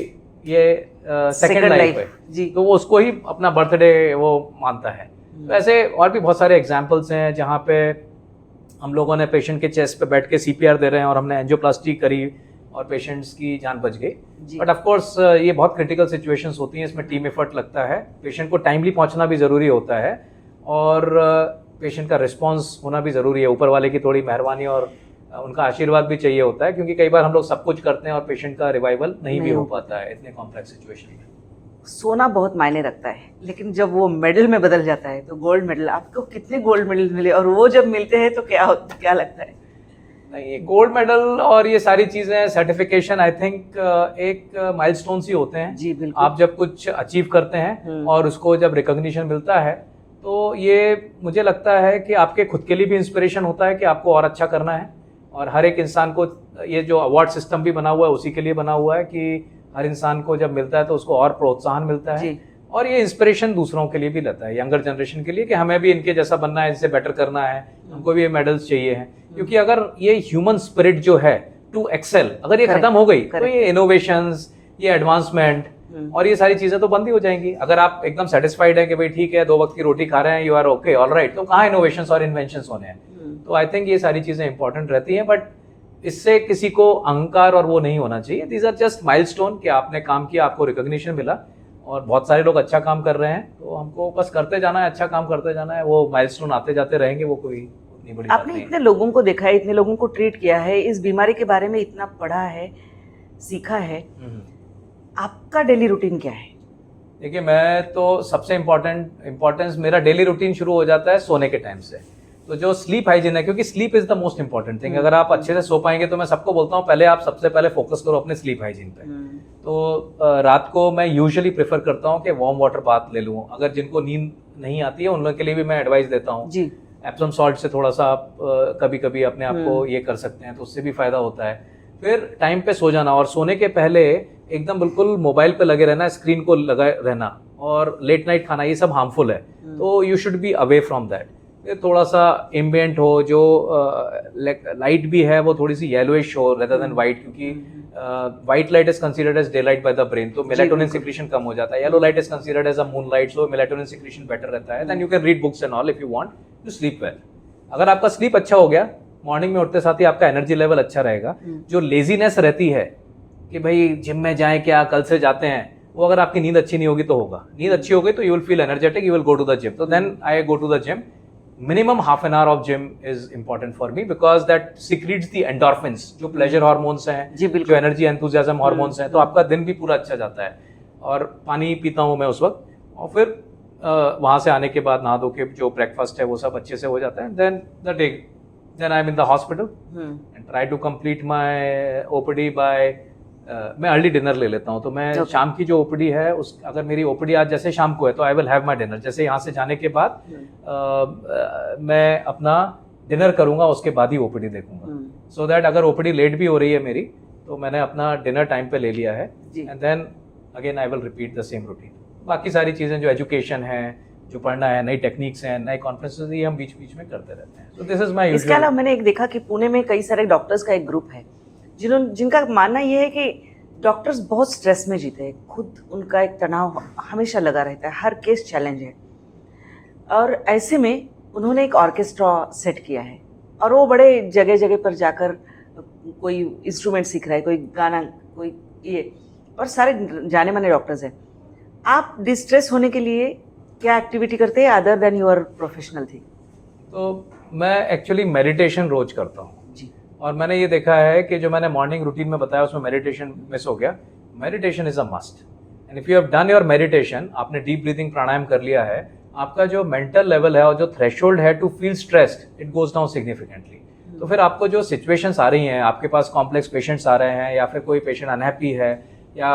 ये सेकेंड लाइफ है जी, तो वो उसको ही अपना बर्थडे वो मानता है। तो ऐसे और भी बहुत सारे एग्जाम्पल्स हैं जहाँ पे हम लोगों ने पेशेंट के चेस्ट पे बैठ के CPR दे रहे हैं और हमने एंजियोप्लास्टी करी और पेशेंट्स की जान बच गई। बट ऑफ कोर्स ये बहुत क्रिटिकल सिचुएशंस होती हैं, इसमें टीम एफर्ट लगता है, पेशेंट को टाइमली पहुंचना भी ज़रूरी होता है और पेशेंट का रिस्पांस होना भी ज़रूरी है। ऊपर वाले की थोड़ी मेहरबानी और उनका आशीर्वाद भी चाहिए होता है, क्योंकि कई बार हम लोग सब कुछ करते हैं और पेशेंट का रिवाइवल नहीं भी हो पाता है इतने कॉम्प्लेक्स सिचुएशन में। सोना बहुत मायने रखता है, लेकिन जब वो मेडल में बदल जाता है तो गोल्ड मेडल, आपको कितने गोल्ड मेडल मिले और वो जब मिलते हैं तो क्या लगता है? नहीं, गोल्ड मेडल और ये सारी चीजें, सर्टिफिकेशन, आई थिंक एक माइलस्टोन्स ही होते हैं जी। बिल्कुल, आप जब कुछ अचीव करते हैं और उसको जब रिकॉग्निशन मिलता है तो ये मुझे लगता है कि आपके खुद के लिए भी इंस्पिरेशन होता है कि आपको और अच्छा करना है। और हर एक इंसान को ये जो अवार्ड सिस्टम भी बना हुआ है उसी के लिए बना हुआ है कि हर इंसान को जब मिलता है तो उसको और प्रोत्साहन मिलता है जी। और ये इंस्पिरेशन दूसरों के लिए भी लेता है, यंगर जनरेशन के लिए, कि हमें भी इनके जैसा बनना है, इनसे बेटर करना है, हमको भी ये मेडल्स चाहिए हैं। क्योंकि अगर ये ह्यूमन स्पिरिट जो है टू एक्सेल, अगर ये खत्म हो गई तो ये इनोवेशंस, ये एडवांसमेंट और ये सारी चीजें तो बंद ही हो जाएंगी। अगर आप एकदम सेटिस्फाइड है कि भाई ठीक है 2 वक्त की रोटी खा रहे हैं, यू आर ओके, ऑलराइट, तो कहाँ इनोवेशंस और इन्वेंशंस होने हैं? तो आई थिंक ये सारी चीजें इंपॉर्टेंट रहती हैं, बट इससे किसी को अहंकार और वो नहीं होना चाहिए। दीज आर जस्ट माइलस्टोन कि आपने काम किया, आपको रिकॉग्निशन मिला और बहुत सारे लोग अच्छा काम कर रहे हैं, तो हमको बस करते जाना है, अच्छा काम करते जाना है, वो माइलस्टोन आते जाते रहेंगे, वो कोई उतनी बड़ी बात नहीं। आपने इतने लोगों को देखा है, इतने लोगों को ट्रीट किया है, इस बीमारी के बारे में इतना पढ़ा है, सीखा है, आपका डेली रूटीन क्या है? देखिए, मैं तो सबसे इम्पोर्टेंस मेरा डेली रूटीन शुरू हो जाता है सोने के टाइम से। तो जो स्लीप हाइजीन है, क्योंकि sleep is the most important thing. अगर आप अच्छे से सो पाएंगे तो मैं सबको बोलता हूँ पहले आप सबसे पहले फोकस करो अपने स्लीप हाइजीन पे। तो रात को मैं यूजुअली प्रेफर करता हूँ कि वार्म वाटर बाथ ले लूँ। अगर जिनको नींद नहीं आती है उन लोगों के लिए भी मैं एडवाइस देता हूँ, एप्सम सॉल्ट से थोड़ा सा आप कभी कभी अपने आप को ये कर सकते हैं, तो उससे भी फायदा होता है। फिर टाइम पे सो जाना और सोने के पहले एकदम बिल्कुल मोबाइल पे लगे रहना, स्क्रीन को लगा रहना और लेट नाइट खाना, ये सब हार्मफुल है, तो you should be away from that. थोड़ा सा एम्बिएंट हो, जो लाइट भी है वो थोड़ी सी येलोइश हो रेदर देन वाइट, क्योंकि white light is considered as day light by the brain, तो मेलाटोनिन सिक्रीशन कम हो जाता है। Yellow light is considered as a moon light, so melatonin secretion better रहता है। Then you can read books and all if you want to sleep well. अगर आपका sleep अच्छा हो गया, मॉर्निंग में उठते साथ ही आपका एनर्जी लेवल अच्छा रहेगा। जो लेजीनेस रहती है कि भाई जिम में जाएं क्या, कल से जाते हैं, वो अगर आपकी नींद अच्छी नहीं होगी तो होगा। नींद अच्छी हो गई तो you will feel energetic, you will go to the gym. तो then I go to the gym. Minimum half an hour of gym is important for me because that secretes the endorphins, जो pleasure hormones हैं, जो energy enthusiasm hormones हैं, तो आपका दिन भी पूरा अच्छा जाता है। और पानी पीता हूँ मैं उस वक्त, और फिर वहाँ से आने के बाद नहा धो के जो ब्रेकफास्ट है वो सब अच्छे से हो जाता है। then I'm in the hospital and try to complete my OPD by मैं अर्ली डिनर ले लेता हूँ। तो मैं शाम की जो ओपीडी है उस, अगर मेरी ओपीडी आज जैसे शाम को है तो I will have my dinner. जैसे यहाँ से जाने के बाद मैं अपना डिनर करूँगा, उसके बाद ही ओपीडी देखूंगा, सो दैट अगर ओपीडी लेट भी हो रही है मेरी तो मैंने अपना डिनर टाइम पे ले लिया है, and then again I will repeat the same routine. बाकी सारी चीज़ें जो एजुकेशन है, जो पढ़ना है, नई टेक्निक्स हैं, नए कॉन्फ्रेंसेस, ये हम बीच बीच में करते रहते हैं। तो दिस इज माय। इसके अलावा मैंने एक देखा कि पुणे में कई सारे डॉक्टर्स का एक ग्रुप है जिनका मानना यह है कि डॉक्टर्स बहुत स्ट्रेस में जीते हैं, खुद उनका एक तनाव हमेशा लगा रहता है, हर केस चैलेंज है, और ऐसे में उन्होंने एक ऑर्केस्ट्रा सेट किया है और वो बड़े जगह जगह पर जाकर कोई इंस्ट्रूमेंट सीख रहा है, कोई गाना, कोई ये, और सारे जाने माने डॉक्टर्स हैं। आप डिस्ट्रेस होने के लिए क्या एक्टिविटी करते हैं other than your professional thing? तो मैं एक्चुअली मेडिटेशन रोज करता हूँ, और मैंने ये देखा है कि जो मैंने मॉर्निंग रूटीन में बताया उसमें मेडिटेशन मिस हो गया। Meditation is a must, and if you have done your meditation, आपने डीप ब्रीथिंग प्राणायाम कर लिया है, आपका जो मेंटल लेवल है और जो थ्रेशोल्ड है to feel stressed, it goes down significantly. तो फिर आपको जो सिचुएशंस आ रही हैं, आपके पास कॉम्प्लेक्स पेशेंट्स आ रहे हैं, या फिर कोई पेशेंट अनहैप्पी है, या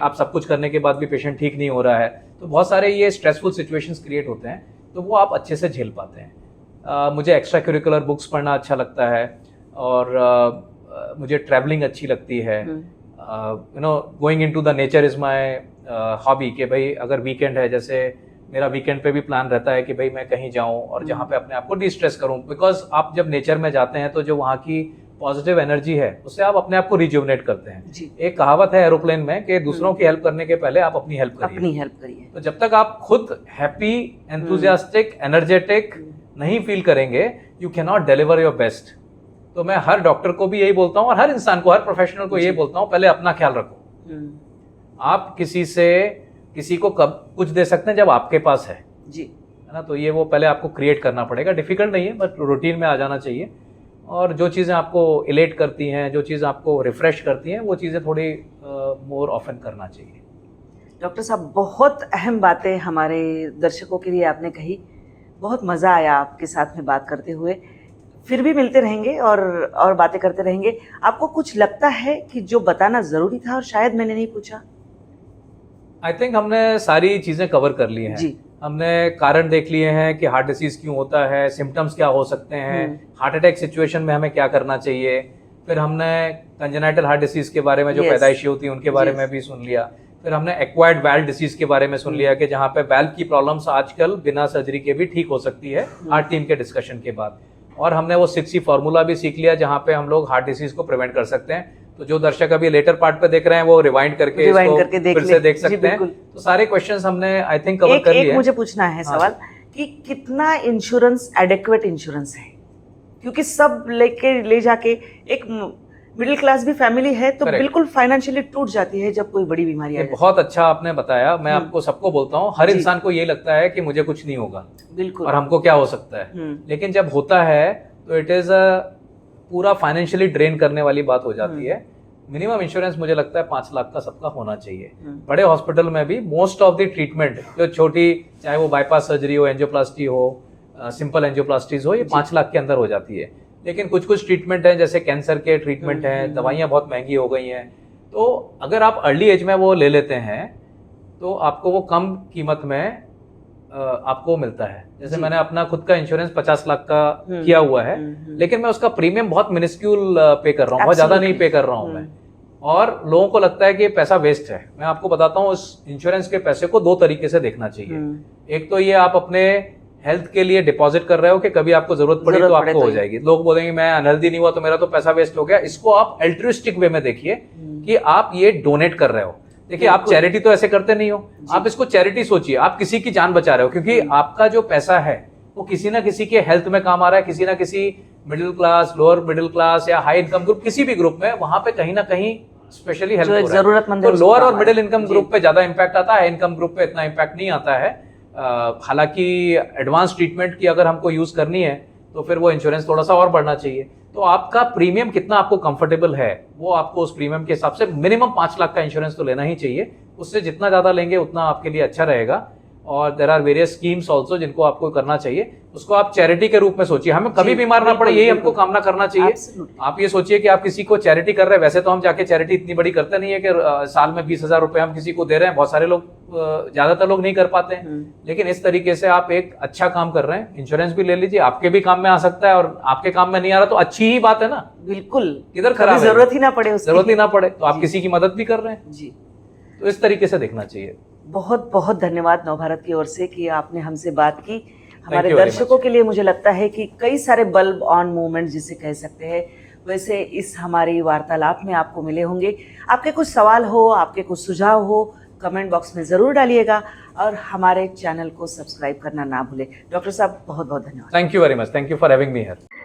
आप सब कुछ करने के बाद भी पेशेंट ठीक नहीं हो रहा है, तो बहुत सारे ये स्ट्रेसफुल सिचुएशंस क्रिएट होते हैं, तो वो आप अच्छे से झेल पाते हैं। मुझे एक्स्ट्रा करिकुलर बुक्स पढ़ना अच्छा लगता है, और मुझे ट्रैवलिंग अच्छी लगती है। You know, going into the nature is my hobby, कि भाई अगर वीकेंड है, जैसे मेरा वीकेंड पे भी प्लान रहता है कि भाई मैं कहीं जाऊं और जहां पे अपने आप को डिस्ट्रेस करूं, बिकॉज आप जब नेचर में जाते हैं तो जो वहाँ की पॉजिटिव एनर्जी है उससे आप अपने आप को रिजुवनेट करते हैं। जी। एक कहावत है एरोप्लेन में कि दूसरों की हेल्प करने के पहले आप अपनी हेल्प करिए। तो जब तक आप खुद हैप्पी, एंथुजियास्टिक, एनर्जेटिक नहीं फील करेंगे, you can not deliver your best. तो मैं हर डॉक्टर को भी यही बोलता हूँ और हर इंसान को, हर प्रोफेशनल को यही बोलता हूँ, पहले अपना ख्याल रखो। आप किसी को कब कुछ दे सकते हैं जब आपके पास है जी, है ना। तो ये वो पहले आपको क्रिएट करना पड़ेगा। डिफिकल्ट नहीं है, बट रूटीन में आ जाना चाहिए। और जो चीज़ें आपको इलेट करती हैं, जो चीज़ आपको रिफ्रेश करती हैं, वो चीज़ें थोड़ी मोर ऑफन करना चाहिए। डॉक्टर साहब, बहुत अहम बातें हमारे दर्शकों के लिए आपने कही। बहुत मज़ा आया आपके साथ में बात करते हुए। फिर भी मिलते रहेंगे और बातें करते रहेंगे। आपको कुछ लगता है कि जो बताना ज़रूरी था और शायद मैंने नहीं पूछा? आई थिंक हमने सारी चीज़ें कवर कर ली हैं जी। हमने कारण देख लिए हैं कि हार्ट डिसीज क्यों होता है, सिम्टम्स क्या हो सकते हैं, हार्ट अटैक सिचुएशन में हमें क्या करना चाहिए। फिर हमने कंजेनाइटल हार्ट डिसीज के बारे में, जो पैदाइशी होती है उनके बारे में भी सुन लिया। फिर हमने एक्वायर्ड वाल्व डिसीज के बारे में सुन लिया कि जहाँ पे वाल्व की प्रॉब्लम्स आजकल बिना सर्जरी के भी ठीक हो सकती है, हार्ट टीम के डिस्कशन के बाद। और हमने वो 6C फॉर्मूला भी सीख लिया जहाँ पे हम लोग हार्ट डिसीज को प्रिवेंट कर सकते हैं। तो जो दर्शक अभी लेटर पार्ट पे देख रहे हैं वो रिवाइंड करके फिर से देख सकते हैं। तो सारे क्वेश्चंस हमने आई थिंक कवर कर लिए। मुझे पूछना है सवाल कि कितना इंश्योरेंस एडेक्वेट इंश्योरेंस है? क्योंकि सब ले जाके एक मिडिल क्लास भी फैमिली है तो बिल्कुल फाइनेंशियली टूट जाती है जब कोई बड़ी बीमारी आ जाती है। बहुत अच्छा आपने बताया। मैं आपको सबको बोलता हूँ, हर इंसान को ये लगता है कि मुझे कुछ नहीं होगा, बिल्कुल, और हमको क्या हो सकता है। लेकिन जब होता है तो इट इज पूरा फाइनेंशियली ड्रेन करने वाली बात हो जाती है। मिनिमम इंश्योरेंस मुझे लगता है 5 लाख का सबका होना चाहिए। बड़े हॉस्पिटल में भी मोस्ट ऑफ द ट्रीटमेंट जो छोटी, चाहे वो बाईपास सर्जरी हो, एंजियोप्लास्टी हो, सिंपल एंजियोप्लास्टीज हो, ये 5 लाख के अंदर हो जाती है। लेकिन कुछ ट्रीटमेंट हैं, जैसे कैंसर के ट्रीटमेंट हैं, दवाइयाँ बहुत महंगी हो गई हैं। तो अगर आप अर्ली एज में वो ले लेते हैं तो आपको वो कम कीमत में आपको मिलता है। जैसे मैंने अपना खुद का इंश्योरेंस 50 लाख का किया हुआ है, लेकिन मैं उसका प्रीमियम बहुत मिनिस्क्यूल पे कर रहा हूँ, बहुत ज्यादा नहीं पे कर रहा हूँ मैं। और लोगों को लगता है कि पैसा वेस्ट है। मैं आपको बताता हूँ, उस इंश्योरेंस के पैसे को 2 तरीके से देखना चाहिए। एक तो ये आप अपने हेल्थ के लिए डिपॉजिट कर रहे हो कि कभी आपको जरूरत पड़ी तो आपको हो जाएगी। लोग बोलेंगे मैं अनहेल्दी नहीं हुआ तो मेरा तो पैसा वेस्ट हो गया। इसको आप अल्ट्रुइस्टिक वे में देखिए कि आप ये डोनेट कर रहे हो। देखिए, आप चैरिटी तो ऐसे करते नहीं हो, आप इसको चैरिटी सोचिए। आप किसी की जान बचा रहे हो, क्योंकि आपका जो पैसा है वो किसी ना किसी के हेल्थ में काम आ रहा है, किसी ना किसी middle class, lower middle class या हाई इनकम ग्रुप, किसी भी ग्रुप में वहां पे कहीं ना कहीं स्पेशली हेल्प हो रहा है। जरूरतमंद है। तो लोअर और मिडिल इनकम ग्रुप पे ज्यादा इंपैक्ट आता है, हाई इनकम ग्रुप पे इतना इंपैक्ट नहीं आता है। हालांकि एडवांस ट्रीटमेंट की अगर हमको यूज करनी है तो फिर वो इंश्योरेंस थोड़ा सा और बढ़ना चाहिए। तो आपका प्रीमियम कितना आपको कंफर्टेबल है, वो आपको उस प्रीमियम के हिसाब से मिनिमम 5 लाख का इंश्योरेंस तो लेना ही चाहिए। उससे जितना ज्यादा लेंगे उतना आपके लिए अच्छा रहेगा। और there are various schemes also जिनको आपको करना चाहिए। उसको आप चैरिटी के रूप में सोचिए, हमें कभी बीमार ना पड़े, यही हमको कामना करना चाहिए। आप ये सोचिए कि आप किसी को चैरिटी कर रहे हैं। वैसे तो हम जाके चैरिटी इतनी बड़ी करते नहीं है कि साल में 20,000 रुपए हम किसी को दे रहे हैं। बहुत सारे लोग, ज्यादातर लोग नहीं कर पाते हैं। लेकिन इस तरीके से आप एक अच्छा काम कर रहे हैं। इंश्योरेंस भी ले लीजिए, आपके भी काम में आ सकता है, और आपके काम में नहीं आ रहा तो अच्छी ही बात है ना। बिल्कुल, इधर खराब, जरूरत ही ना पड़े, जरूरत ही ना पड़े तो आप किसी की मदद भी कर रहे हैं जी। तो इस तरीके से देखना चाहिए। बहुत बहुत धन्यवाद नवभारत की ओर से कि आपने हमसे बात की। हमारे दर्शकों के लिए मुझे लगता है कि कई सारे बल्ब ऑन मूवमेंट जिसे कह सकते हैं, वैसे इस हमारी वार्तालाप में आपको मिले होंगे। आपके कुछ सवाल हो, आपके कुछ सुझाव हो, कमेंट बॉक्स में ज़रूर डालिएगा और हमारे चैनल को सब्सक्राइब करना ना भूलें। डॉक्टर साहब, बहुत बहुत धन्यवाद। Thank you very much. Thank you for having me here.